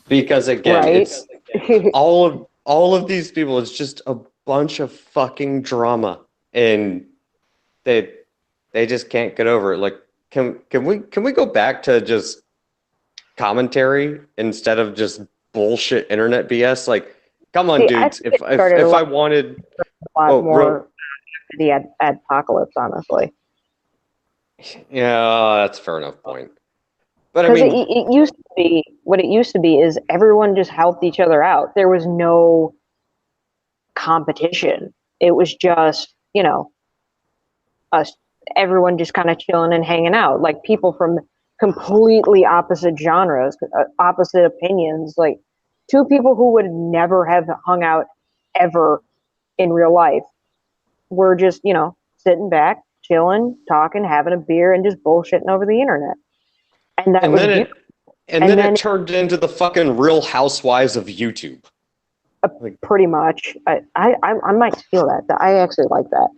because again, Right. it's all of these people. It's just a bunch of fucking drama, and they just can't get over it. Like, can we go back to just commentary instead of just bullshit internet BS? Like, come on, See, I dudes. think If it started a I lot- wanted a lot Oh, more after the apocalypse, honestly. Yeah, that's a fair enough point. But I mean, it used to be, what it used to be is everyone just helped each other out. There was no competition. It was just, us, everyone just kind of chilling and hanging out. Like people from completely opposite genres, opposite opinions, like two people who would never have hung out ever in real life were just, sitting back, chilling, talking, having a beer, and just bullshitting over the internet. And that was beautiful. And then it turned into the fucking Real Housewives of YouTube. Pretty much. I might steal that. I actually like that.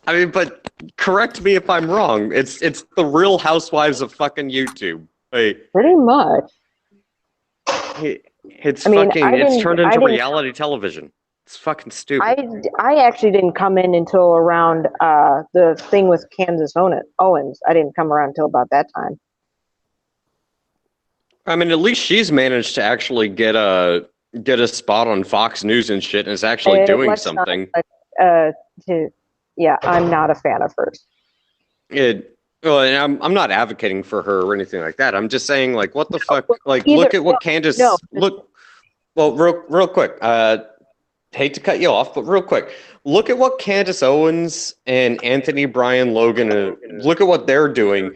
I mean, but correct me if I'm wrong. It's the Real Housewives of fucking YouTube. Pretty much. It's turned into reality television. It's fucking stupid. I actually didn't come in until around the thing with Candace Owens. I didn't come around until about that time. I mean, at least she's managed to actually get a spot on Fox News and shit, and is actually doing something. Yeah, I'm not a fan of hers. And I'm not advocating for her or anything like that. I'm just saying, like, what the fuck? Like, look at what Candace. Look, well, real quick. Hate to cut you off, but real quick, look at what Candace Owens and Anthony Bryan Logan. Look at what they're doing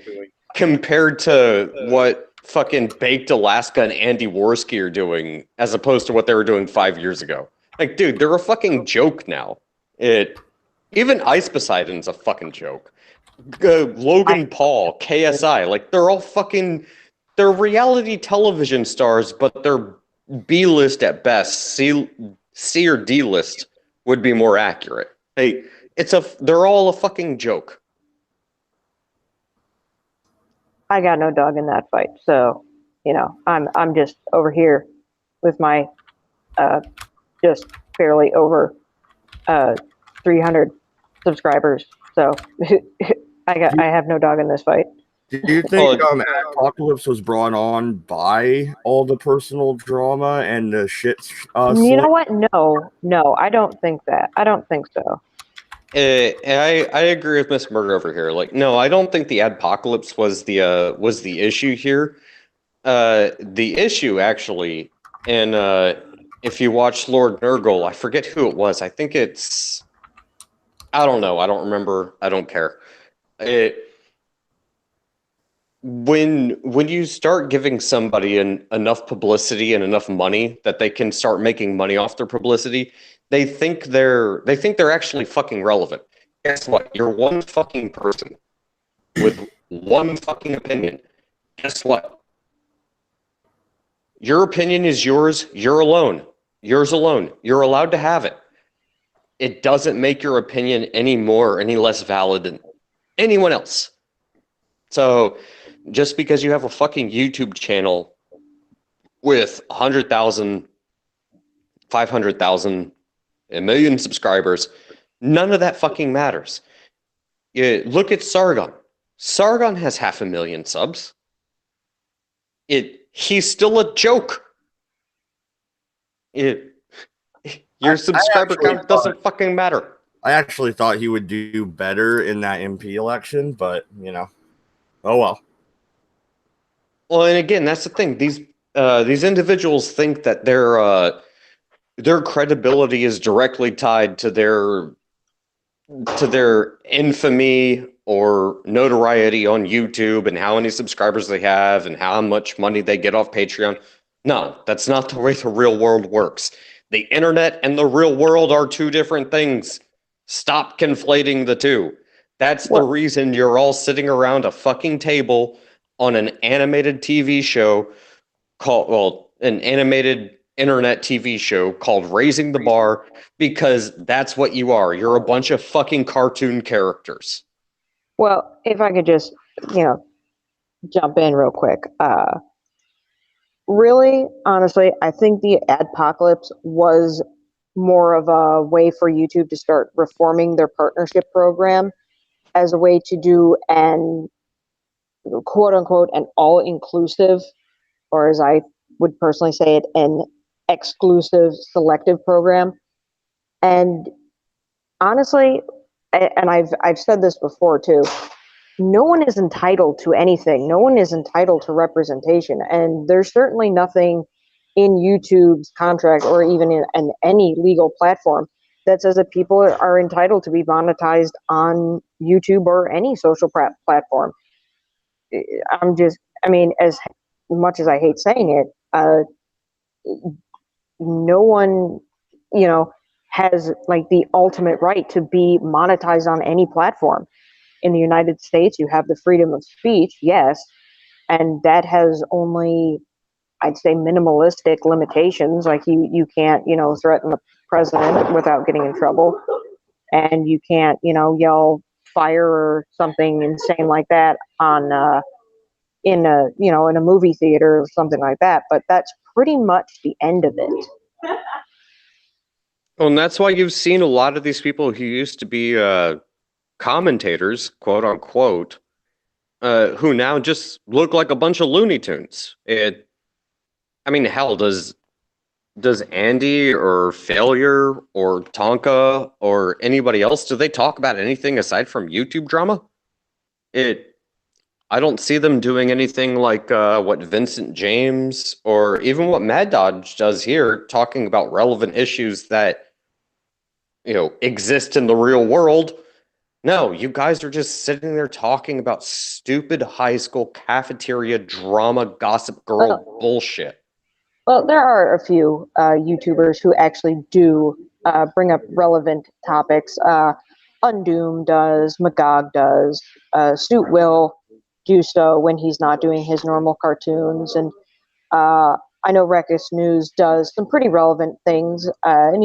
compared to what fucking Baked Alaska and Andy Worski are doing, as opposed to what they were doing 5 years ago. Like, dude, they're a fucking joke now. Even Ice Poseidon's a fucking joke. Logan Paul, KSI, like they're reality television stars, but they're B-list at best. C or D list would be more accurate. Hey, they're all a fucking joke. I got no dog in that fight, so I'm just over here with my just barely over 300 subscribers. So I have no dog in this fight. Do you think Apocalypse was brought on by all the personal drama and the shit? You know what? No, I don't think that. I don't think so. I agree with Miss Murder over here. Like, no, I don't think the Adpocalypse was the issue here. The issue actually, and if you watch Lord Nurgle, I forget who it was. I think it's, I don't know. I don't remember. I don't care. When you start giving somebody enough publicity and enough money that they can start making money off their publicity, they think they're actually fucking relevant. Guess what? You're one fucking person with one fucking opinion. Guess what? Your opinion is yours. You're alone. Yours alone. You're allowed to have it. It doesn't make your opinion any more or any less valid than anyone else. So just because you have a fucking YouTube channel with 100,000, 500,000, a million subscribers, none of that fucking matters. Look at Sargon. Sargon has 500,000 subs. He's still a joke. Your subscriber count doesn't fucking matter. I actually thought he would do better in that MP election, but oh well. Well, and again, that's the thing. These individuals think that their credibility is directly tied to their infamy or notoriety on YouTube and how many subscribers they have and how much money they get off Patreon. No, that's not the way the real world works. The internet and the real world are two different things. Stop conflating the two. That's the reason you're all sitting around a fucking table on an animated TV show an animated internet TV show called Raising the Bar, because that's what you are. You're a bunch of fucking cartoon characters. Well, if I could just, jump in real quick. Really, honestly, I think the Adpocalypse was more of a way for YouTube to start reforming their partnership program as a way to do an quote unquote an all-inclusive, or as I would personally say it, an exclusive selective program. And honestly, and I've said this before too, no one is entitled to anything. No one is entitled to representation. And there's certainly nothing in YouTube's contract or even in any legal platform that says that people are entitled to be monetized on YouTube or any social platform. I mean, as much as I hate saying it, no one, has like the ultimate right to be monetized on any platform. In the United States, you have the freedom of speech, yes, and that has only, I'd say, minimalistic limitations. Like you can't, threaten the president without getting in trouble, and you can't, yell fire or something insane like that on in a movie theater or something like that. But that's pretty much the end of it. Well, and that's why you've seen a lot of these people who used to be commentators, quote unquote, who now just look like a bunch of Looney Tunes. I mean, hell, does Andy or Failure or Tonka or anybody else, do they talk about anything aside from YouTube drama? I don't see them doing anything like what Vincent James or even what Mad Dodge does here, talking about relevant issues that exist in the real world. No, you guys are just sitting there talking about stupid high school cafeteria drama, gossip girl bullshit. Well, there are a few YouTubers who actually do bring up relevant topics. Undoom does, Magog does, Suit will do so when he's not doing his normal cartoons, and I know Reckless News does some pretty relevant things, and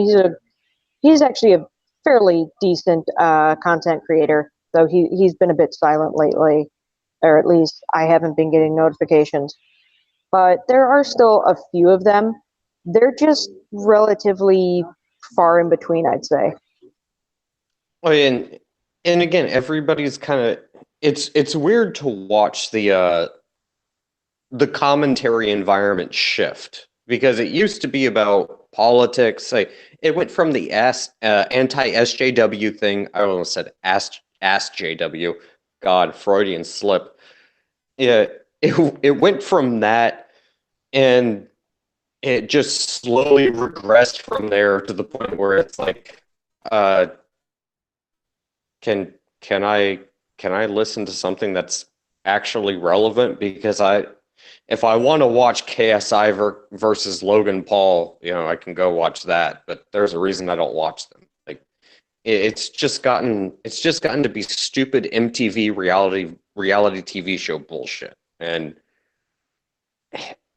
he's actually a fairly decent content creator, though he's been a bit silent lately, or at least I haven't been getting notifications. But there are still a few of them. They're just relatively far in between, I'd say. Well, and again, everybody's kind of it's weird to watch the commentary environment shift, because it used to be about politics. Like, it went from the anti-SJW thing. I almost said ask JW. God, Freudian slip. Yeah, it went from that, and it just slowly regressed from there to the point where it's like, can I listen to something that's actually relevant? Because if I want to watch KSI versus Logan Paul, I can go watch that. But there's a reason I don't watch them. Like, it's just gotten to be stupid MTV reality TV show bullshit, and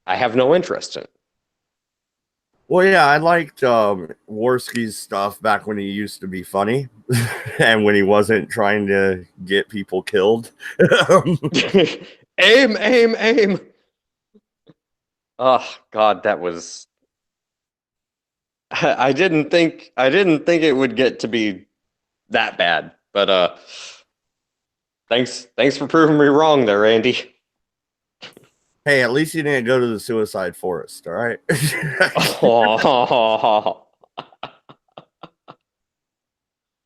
I have no interest in it. Well, yeah, I liked Worski's stuff back when he used to be funny and when he wasn't trying to get people killed. Aim. Oh God, that was. I didn't think it would get to be that bad, but thanks for proving me wrong there, Andy. Hey, at least you didn't go to the suicide forest, all right?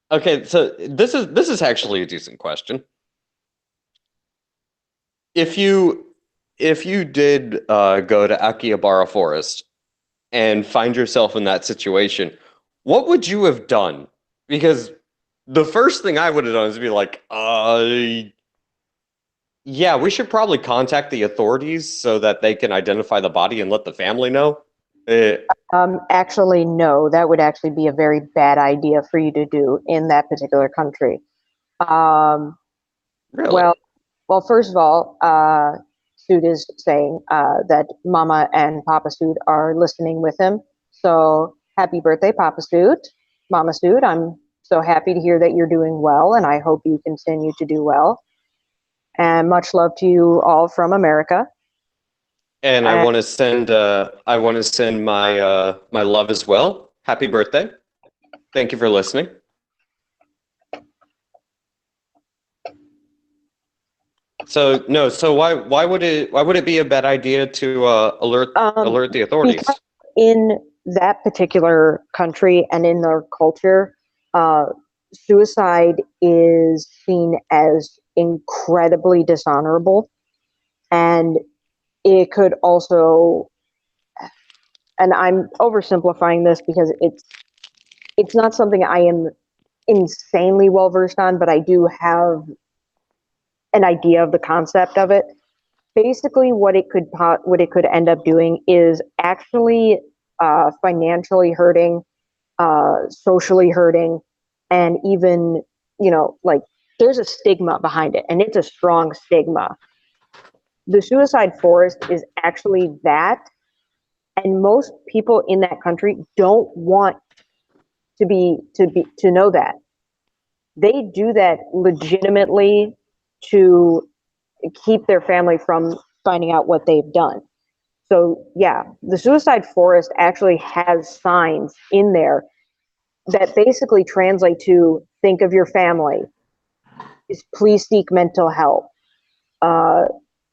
Okay, so this is actually a decent question. If you did go to Akihabara Forest and find yourself in that situation, what would you have done? Because the first thing I would have done is be like, yeah, we should probably contact the authorities so that they can identify the body and let the family know. Actually, no, that would actually be a very bad idea for you to do in that particular country. Really? Well, first of all, Sood is saying that Mama and Papa Sood are listening with him. So happy birthday, Papa Sood. Mama Sood, I'm so happy to hear that you're doing well, and I hope you continue to do well. And much love to you all from America. And I want to send my my love as well. Happy birthday! Thank you for listening. So why would it be a bad idea to alert the authorities? In that particular country and in their culture, suicide is seen as incredibly dishonorable. And it could also, and I'm oversimplifying this because it's not something I am insanely well versed on, but I do have an idea of the concept of it. Basically, what it could end up doing is actually financially hurting, socially hurting, and even, like, there's a stigma behind it, and it's a strong stigma. The suicide forest is actually that, and most people in that country don't want to know that. They do that legitimately to keep their family from finding out what they've done. So yeah, the suicide forest actually has signs in there that basically translate to think of your family, please seek mental help,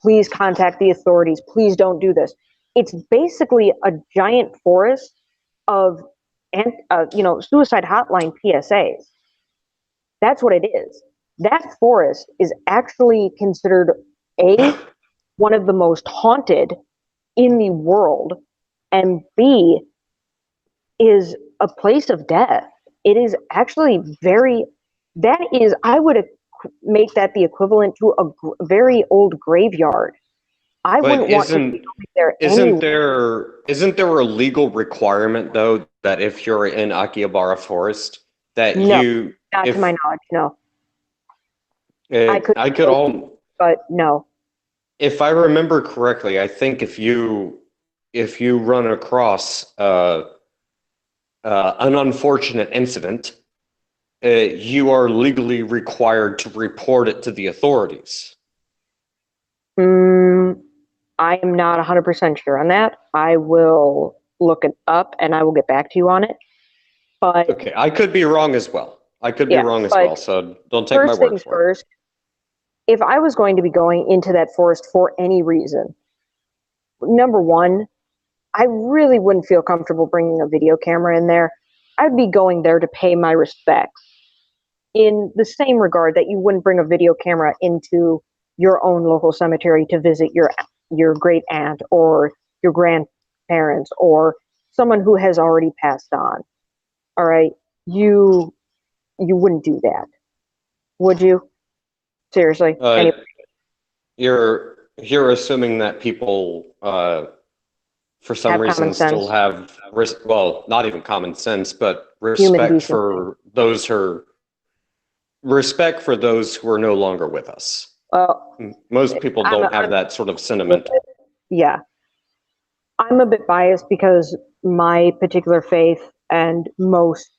please contact the authorities, please don't do this. It's basically a giant forest of suicide hotline PSAs. That's what it is. That forest is actually considered one of the most haunted in the world, and B, is a place of death. It is actually I would make that the equivalent to a very old graveyard. I wouldn't want to be there anyway. Isn't there a legal requirement though that if you're in Akihabara Forest that No, you not to my knowledge, no. But no. If I remember correctly, I think if you run across an unfortunate incident, you are legally required to report it to the authorities. I am not 100% sure on that. I will look it up and I will get back to you on it. But okay, I could be wrong as well. So don't take my word for it. If I was going to be going into that forest for any reason, number one, I really wouldn't feel comfortable bringing a video camera in there. I'd be going there to pay my respects. In the same regard that you wouldn't bring a video camera into your own local cemetery to visit your great aunt or your grandparents or someone who has already passed on. All right, you wouldn't do that, would you? Seriously? Anyway. You're assuming that people, for some reason, still have not even common sense, but respect for those who are no longer with us. Well, most people don't have that sort of sentiment. Yeah, I'm a bit biased because my particular faith and most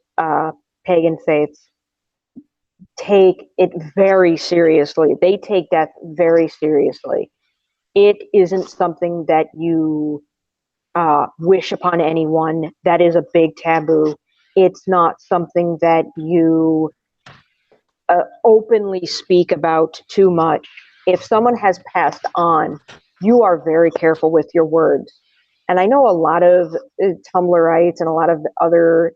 pagan faiths take it very seriously. They take death very seriously. It isn't something that you wish upon anyone. That is a big taboo. It's not something that you openly speak about too much. If someone has passed on, you are very careful with your words. And I know a lot of Tumblrites and a lot of other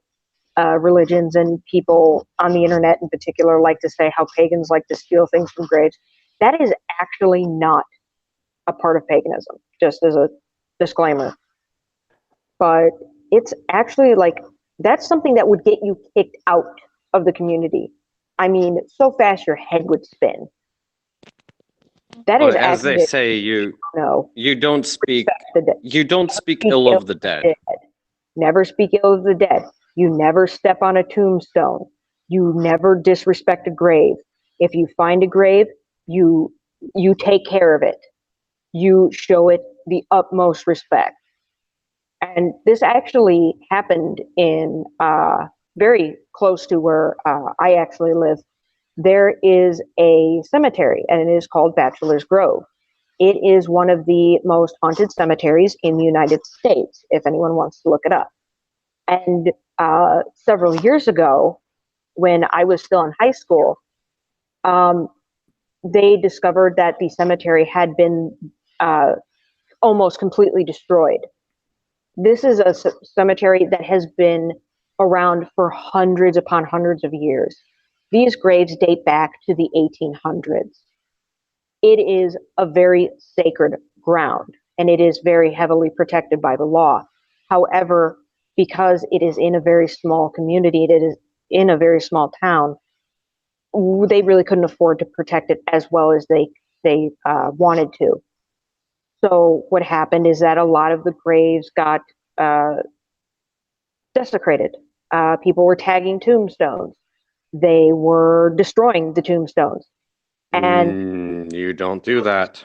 religions and people on the internet in particular like to say how pagans like to steal things from graves. That is actually not a part of paganism, just as a disclaimer. But it's actually that's something that would get you kicked out of the community. I mean, so fast your head would spin. That is, as they say, you don't speak ill of the dead. Never speak ill of the dead. You never step on a tombstone. You never disrespect a grave. If you find a grave, you take care of it. You show it the utmost respect. And this actually happened in very close to where I actually live. There is a cemetery, and it is called Bachelor's Grove. It is one of the most haunted cemeteries in the United States, if anyone wants to look it up. And several years ago, when I was still in high school, they discovered that the cemetery had been almost completely destroyed. This is a cemetery that has been around for hundreds upon hundreds of years. These graves date back to the 1800s. it is a very sacred ground, and it is very heavily protected by the law. However, because it is in a very small community, it is in a very small town, they really couldn't afford to protect it as well as they wanted to. So what happened is that a lot of the graves got desecrated. People were tagging tombstones. They were destroying the tombstones. And you don't do that.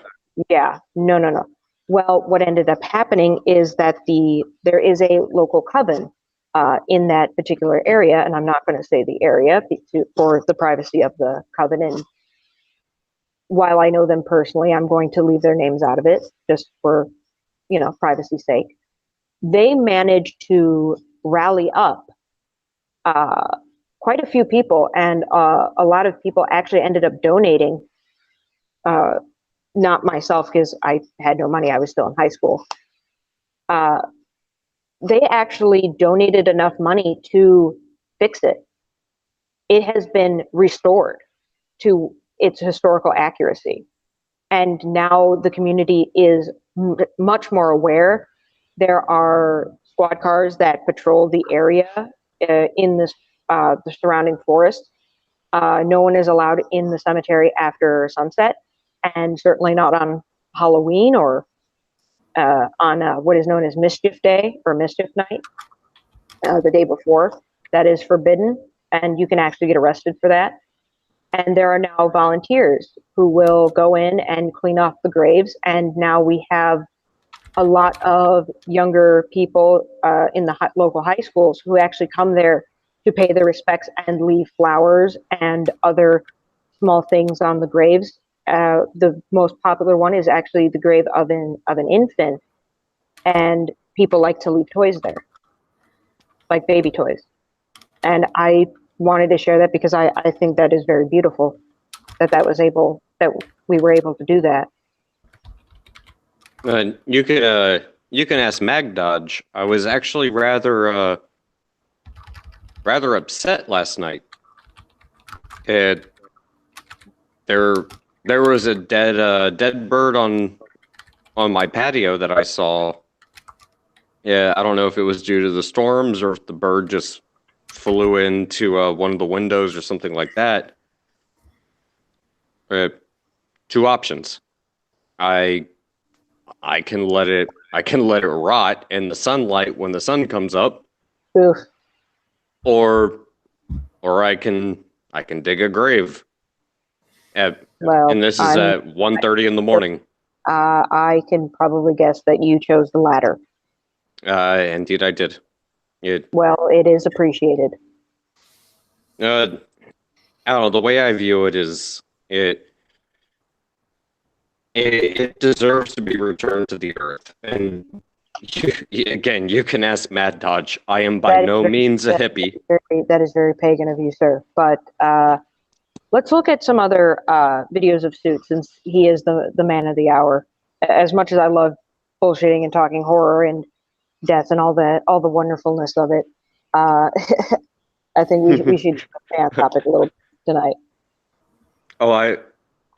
yeah, no. Well, what ended up happening is that there is a local coven in that particular area, and I'm not going to say the area for the privacy of the coven. And while I know them personally, I'm going to leave their names out of it just for, privacy's sake. They managed to rally up quite a few people, and a lot of people actually ended up donating. Not myself, because I had no money. I was still in high school. They actually donated enough money to fix it. It has been restored to its historical accuracy. And now the community is much more aware. There are squad cars that patrol the area in this the surrounding forest. No one is allowed in the cemetery after sunset, and certainly not on Halloween or on what is known as Mischief Day or Mischief Night, the day before. That is forbidden, and you can actually get arrested for that. And there are now volunteers who will go in and clean off the graves, and now we have a lot of younger people in the local high schools who actually come there to pay their respects and leave flowers and other small things on the graves. The most popular one is actually the grave of an infant, and people like to leave toys there, like baby toys. And I wanted to share that because I think that is very beautiful that we were able to do that. You can ask Magdodge. I was actually rather upset last night. There was a dead bird on my patio that I saw. Yeah, I don't know if it was due to the storms or if the bird just flew into one of the windows or something like that. Two options. I can let it rot in the sunlight when the sun comes up. Oof. Or I can dig a grave. And this is at 1:30 in the morning. I can probably guess that you chose the latter. Indeed, I did. Well, it is appreciated. I don't know. The way I view it is it deserves to be returned to the earth. And you can ask Mad Dodge. I am by no means a hippie. That is very pagan of you, sir. But let's look at some other videos of Suits, since he is the man of the hour. As much as I love bullshitting and talking horror and death and all the wonderfulness of it, I think we should stay on topic a little tonight. Oh, I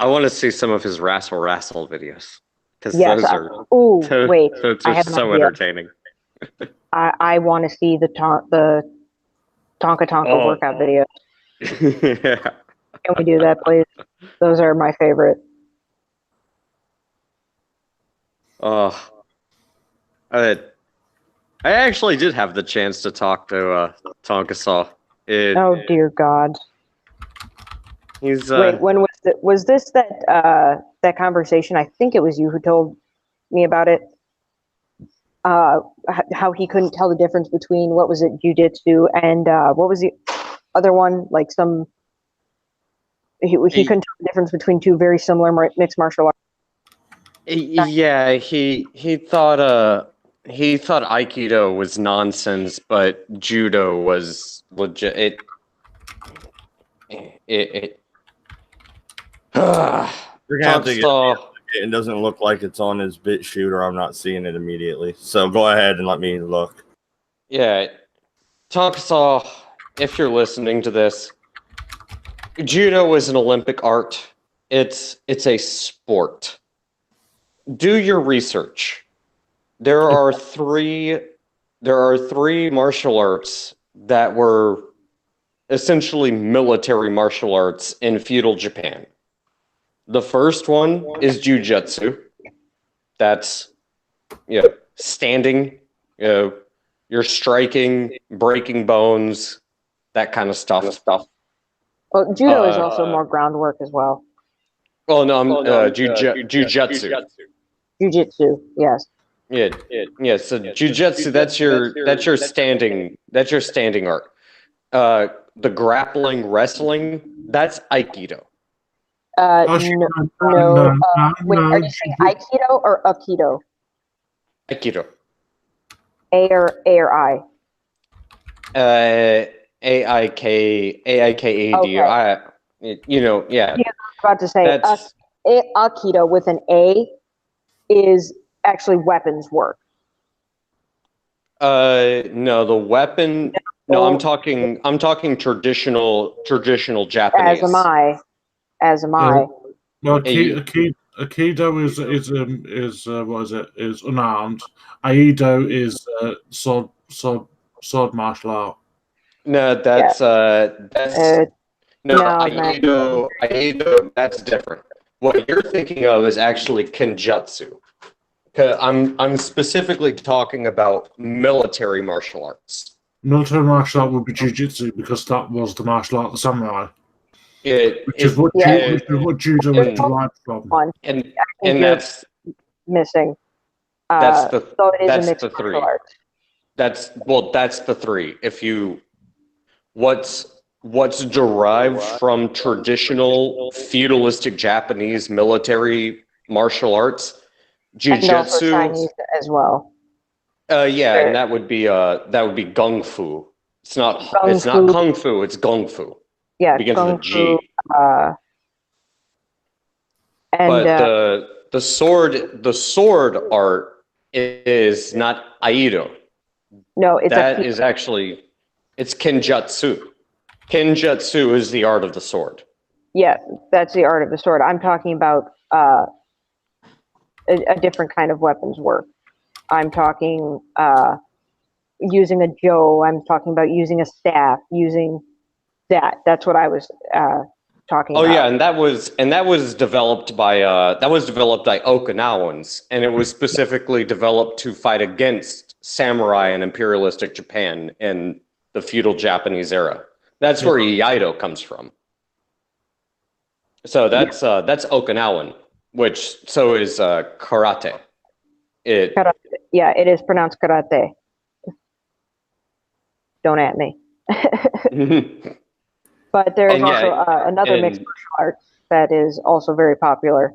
want to see some of his Rassle videos, because yes, those are those are I have so entertaining. I want to see the Tonka workout videos. Yeah. Can we do that, please? Those are my favorite. I actually did have the chance to talk to Tonka Saw. Oh dear God! He's wait. When was it? Was this that conversation? I think it was you who told me about it. How he couldn't tell the difference between, what was it, jiu-jitsu and what was the other one? Like he couldn't tell the difference between two very similar mixed martial arts. Yeah, he thought Aikido was nonsense, but Judo was legit. You're gonna have to it doesn't look like it's on his bit shooter. I'm not seeing it immediately. So go ahead and let me look. Yeah, Tonka, if you're listening to this, Judo is an Olympic art. It's a sport. Do your research. There are three martial arts that were essentially military martial arts in feudal Japan. The first one is jujutsu. That's standing, you're striking, breaking bones, that kind of stuff. Well, judo is also more groundwork as well. Oh no, jujutsu. Jiu-jitsu, yes. Yeah. So jujutsu, that's your standing art. The grappling, wrestling, that's aikido. No. Wait, are you saying aikido or aikido? Aikido. A or I? A-I-K-A-D. Okay. Yeah. I was about to say, That's- aikido with an A is actually weapons work. No, the weapon. No, I'm talking traditional Japanese. As am I. Well, Aikido is unarmed. Aikido is sword martial art. No, that's Aikido, that's different. What you're thinking of is actually Kenjutsu. I'm specifically talking about military martial arts. Military martial art would be jiu-jitsu because that was the martial art of the samurai. Which is what judo is derived from. And that's missing. That's the so it is that's a mixed the three. martial art. That's the three. If you what's derived from traditional feudalistic Japanese military martial arts, And also jujutsu. Chinese as well. And that would be gung fu. It's not kung fu. It's gung fu. Yeah, It begins kung with a G. fu. But the sword art is not aido. No, it's actually it's kenjutsu. Kenjutsu is the art of the sword. Yeah, that's the art of the sword. I'm talking about a different kind of weapons work. I'm talking using a jo. I'm talking about using a staff. Using that. That's what I was talking about. Oh yeah, and that was developed by Okinawans, and it was specifically developed to fight against samurai and imperialistic Japan in the feudal Japanese era. That's where Iaido comes from. So that's Okinawan, so is karate. Karate. Yeah, it is pronounced karate. Don't at me. But there is also another mixed martial art that is also very popular.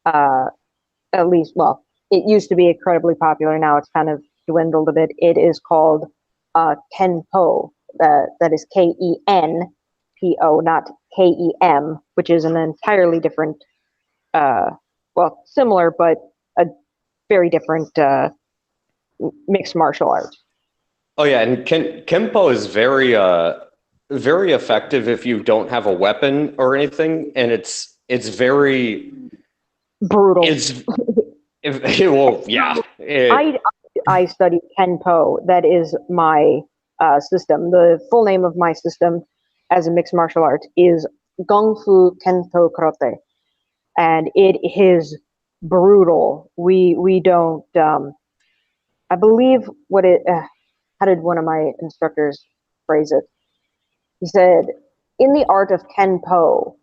At least, well, it used to be incredibly popular. Now it's kind of dwindled a bit. It is called Kenpo. That is Kenpo, not Kem, which is an entirely different, similar, but a very different mixed martial art. Oh yeah, and Kenpo is very effective if you don't have a weapon or anything, and it's very brutal. I studied Kenpo. That is my system. The full name of my system as a mixed martial art is Gung Fu Kento Karate, and it is brutal. We don't. I believe how did one of my instructors phrase it? He said, "In the art of Kenpo,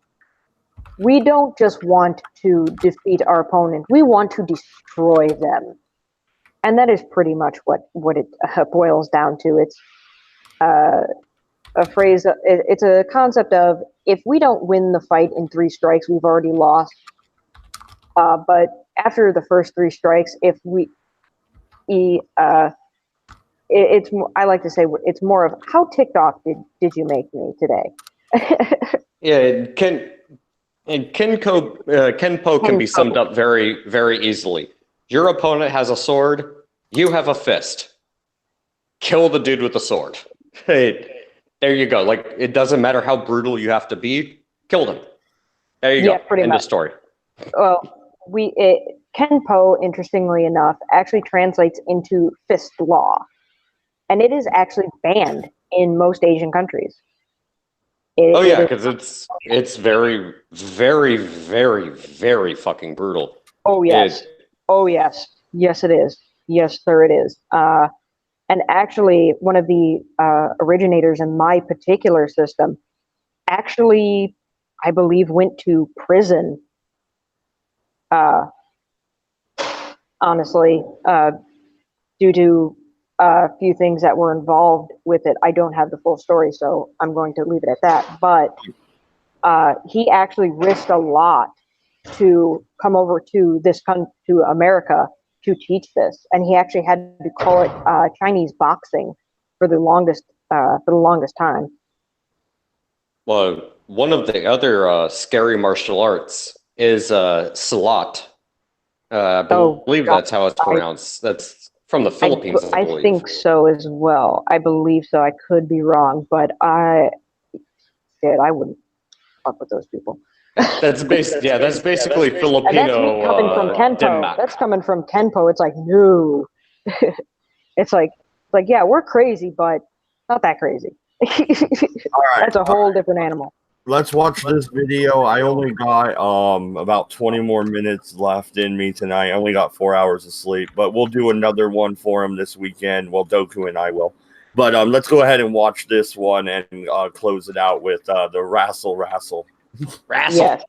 we don't just want to defeat our opponent; we want to destroy them." And that is pretty much what it boils down to. It's a phrase. It's a concept of if we don't win the fight in 3 strikes, we've already lost. But after the first 3 strikes, if I like to say it's more of how ticked off did you make me today? Kenpo can be summed up very, very easily. Your opponent has a sword, you have a fist. Kill the dude with the sword. Hey, there you go. Like, it doesn't matter how brutal you have to be, kill them. There you Yeah, go. pretty End of much. story. Well, Kenpo, interestingly enough, actually translates into fist law, and it is actually banned in most Asian countries. Oh yeah, It is- because it's very, very, very, very fucking brutal. Oh yes. Oh yes. Yes, it is. Yes, sir, it is. And actually, one of the originators in my particular system actually, I believe, went to prison. Honestly, due to a few things that were involved with it. I don't have the full story, so I'm going to leave it at that. But he actually risked a lot to come over to to America to teach this, and he actually had to call it Chinese boxing for the longest time. Well, one of the other scary martial arts is Silat. I believe that's how it's pronounced. That's from the Philippines, I believe. I think so as well. I believe so. I could be wrong, but I wouldn't fuck with those people. That's basically Filipino. And that's me coming from Kenpo. Denmark. That's coming from Kenpo. It's like, no. it's like, yeah, we're crazy, but not that crazy. All right. That's a whole different animal. Let's watch this video. I only got about 20 more minutes left in me tonight. I only got 4 hours of sleep, but we'll do another one for him this weekend. Well, Doku and I will. But let's go ahead and watch this one and close it out with the Rassle. Rassle. Yes.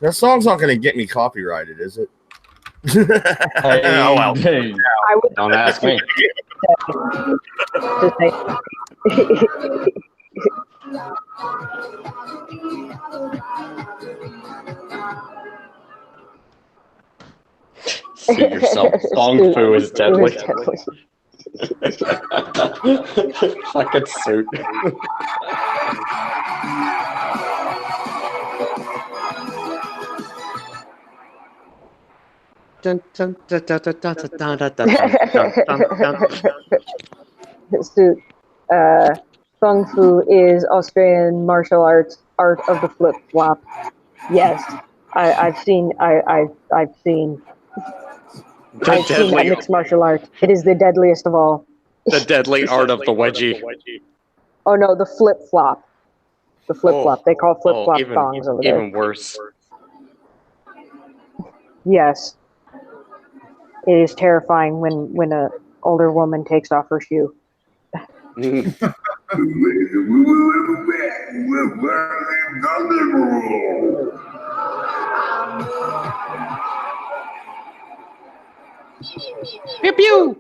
That song's not going to get me copyrighted, is it? Oh, well. I would Don't ask me. See yourself. Song Fu is deadly. Fucking suit. Suit. Kung Fu is Australian martial arts art of the flip flop. Yes, I've seen that mixed martial art. It is the deadliest of all. The deadly art of the wedgie. Oh no, the flip flop. The flip flop. They call flip flop thongs over there. Even worse. Yes. It is terrifying when a older woman takes off her shoe. Pew pew.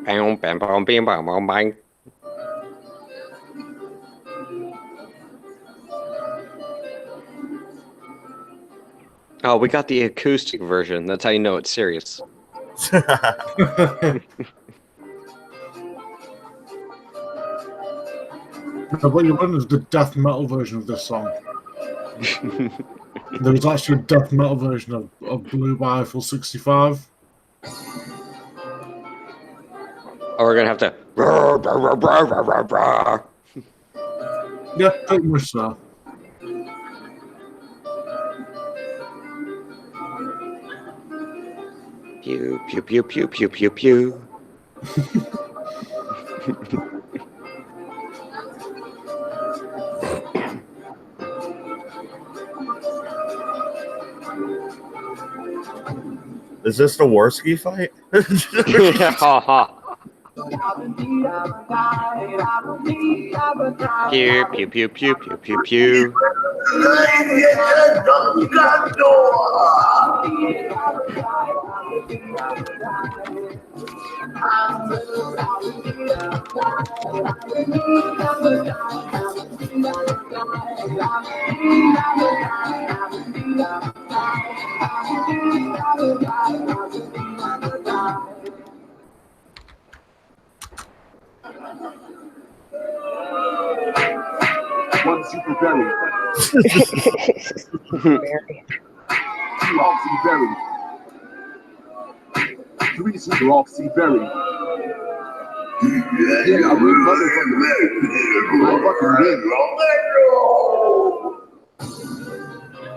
Bam, bam, bam, bam, bam, bam, bang. Oh, we got the acoustic version. That's how you know it's serious. What you want is the death metal version of this song. There was actually a death metal version of Blue by Eiffel 65. Oh, we're gonna have to. Yeah, pretty much so. Pew pew pew pew pew pew pew. Is this the Warski fight? Pew pew pew pew pew pew pew. One super berry. Two oxy berry. Three super oxy berry. Yeah, I would motherfucker. I fucking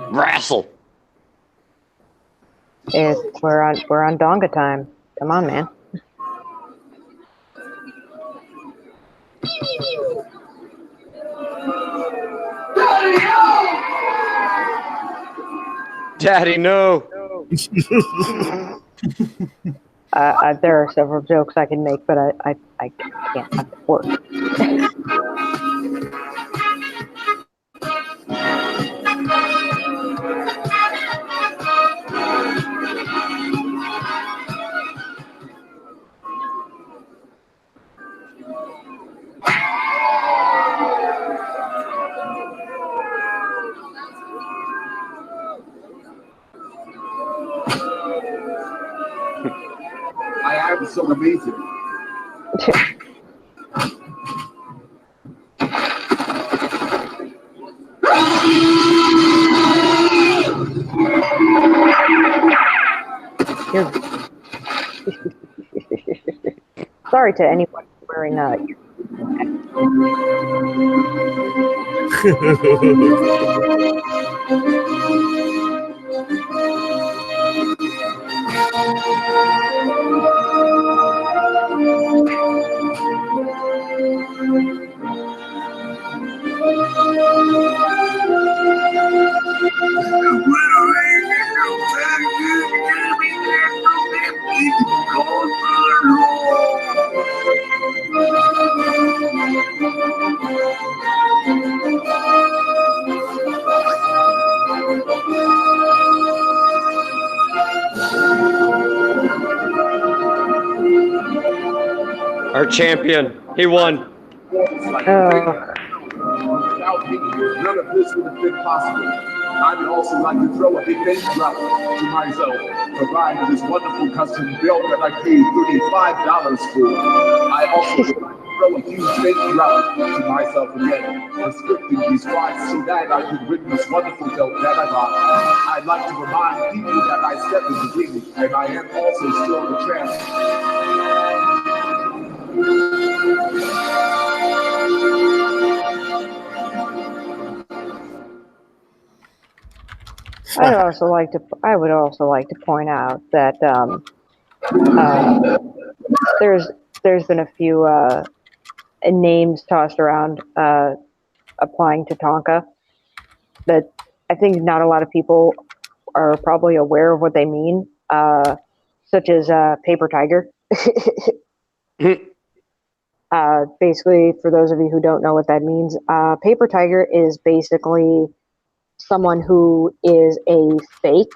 win. Wrestle. We're on Donga time. Come on, man. Daddy, no. There are several jokes I can make, but I can't. I'm at work. I am so amazing. Sorry to anyone wearing Our champion. He won. Without me, none of this would have been possible. I would also like to throw a big thank you out to myself for buying this wonderful custom belt that I paid $35 for. I also would like to throw a huge thank you out to myself again for scripting these fights so that I could win this wonderful belt that I got. I'd like to remind people that I said in the beginning, and I am also still the champ. I would also like to point out that there's been a few names tossed around applying to Tonka that I think not a lot of people are probably aware of what they mean, such as Paper Tiger. Basically, for those of you who don't know what that means, Paper Tiger is basically someone who is a fake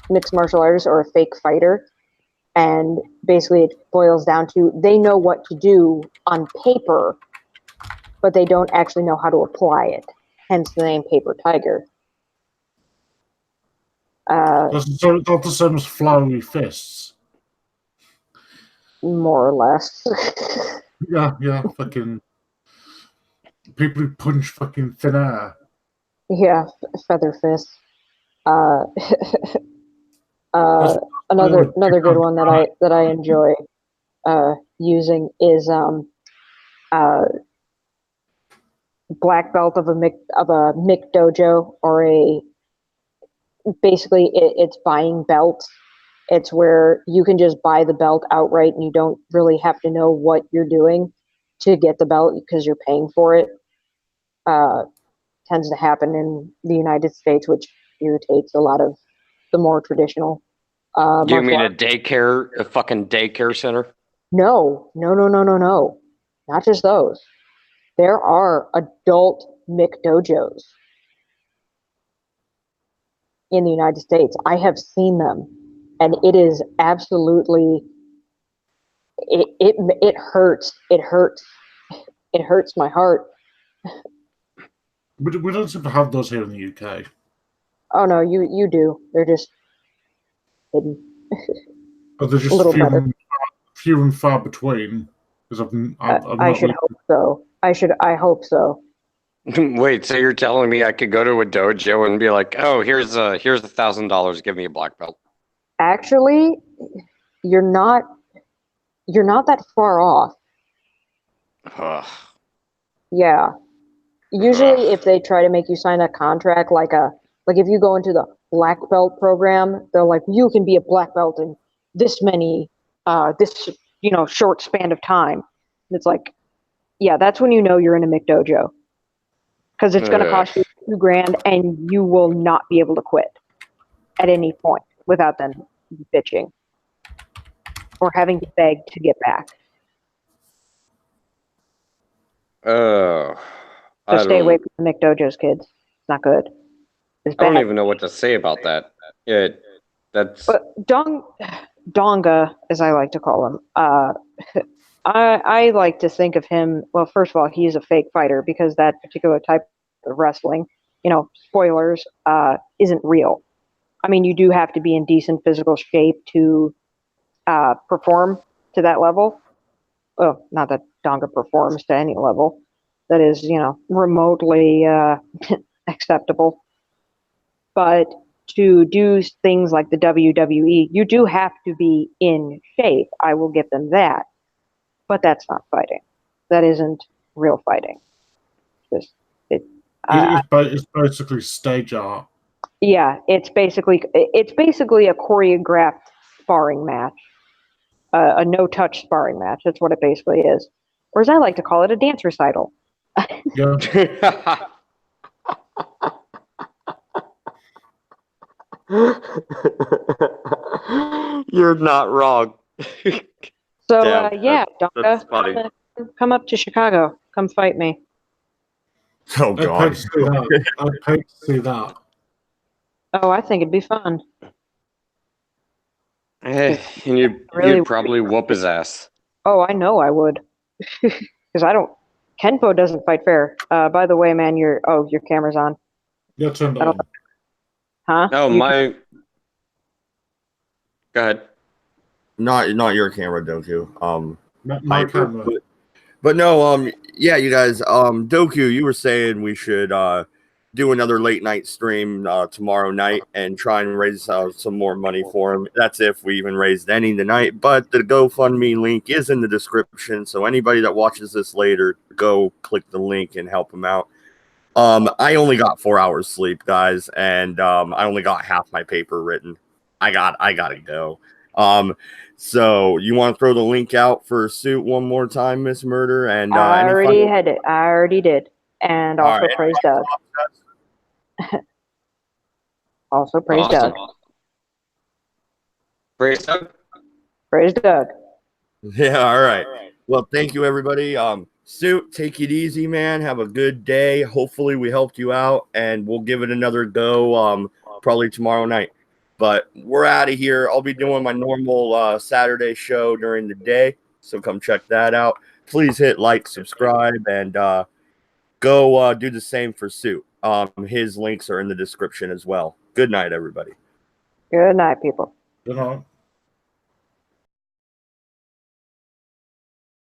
mixed martial artist or a fake fighter, and basically it boils down to they know what to do on paper, but they don't actually know how to apply it, hence the name Paper Tiger. Not the same as flowery fists. More or less. Yeah, fucking people who punch fucking thin air. Yeah, feather fist. Another good one that I enjoy using is black belt of a Mick dojo, or basically it's buying belts It's where you can just buy the belt outright and you don't really have to know what you're doing to get the belt because you're paying for it. Tends to happen in the United States, which irritates a lot of the more traditional. Do you mean martial a fucking daycare center? No. Not just those. There are adult McDojos in the United States. I have seen them, and it is absolutely it hurts. It hurts my heart. We don't seem to have those here in the UK. Oh no, you do. They're just hidden. But they're just few and far between. Because I should hope so. I hope so. Wait, so you're telling me I could go to a dojo and be like, "Oh, here's $1,000. Give me a black belt." Actually, you're not that far off. Yeah. Usually, if they try to make you sign a contract, like if you go into the black belt program, they're like, you can be a black belt in this many, short span of time. And it's like, yeah, that's when you know you're in a McDojo, because it's going to cost you $2,000, and you will not be able to quit at any point without them bitching or having to beg to get back. So stay away from the McDojos, kids. It's not good. It's bad. I don't even know what to say about that. But Donga, as I like to call him, I like to think of him. Well, first of all, he's a fake fighter, because that particular type of wrestling, spoilers, isn't real. I mean, you do have to be in decent physical shape to perform to that level. Well, not that Donga performs to any level that is, remotely acceptable. But to do things like the WWE, you do have to be in shape. I will give them that. But that's not fighting. That isn't real fighting. It's basically stage art. Yeah, it's basically a choreographed sparring match, a no-touch sparring match. That's what it basically is. Or as I like to call it, a dance recital. Yeah. You're not wrong. So Damn, yeah, that's funny. Come up to Chicago. Come fight me. Oh God! I'd pay to see that. Oh, I think it'd be fun. And you'd probably whoop his ass. Oh, I know I would. Because Kenpo doesn't fight fair. By the way, man, your camera's on. Yeah, turned on. Huh? No, Go ahead. Not your camera, Doku. My camera. But no, yeah, you guys, Doku, you were saying we should do another late night stream tomorrow night and try and raise some more money for him. That's if we even raised any tonight. But the GoFundMe link is in the description, so anybody that watches this later, go click the link and help him out. I only got 4 hours sleep, guys, and I only got half my paper written. I gotta go. So you want to throw the link out for Suit one more time, Miss Murder? And I already did. And also praise Doug. Also praise Doug. Praise Doug. Praise Doug. Yeah, all right. Well, thank you, everybody. Suit, take it easy, man. Have a good day. Hopefully we helped you out, and we'll give it another go probably tomorrow night. But we're out of here. I'll be doing my normal Saturday show during the day, so come check that out. Please hit like, subscribe, and go do the same for Suit. His links are in the description as well. Good night, everybody. Good night, people. Good night.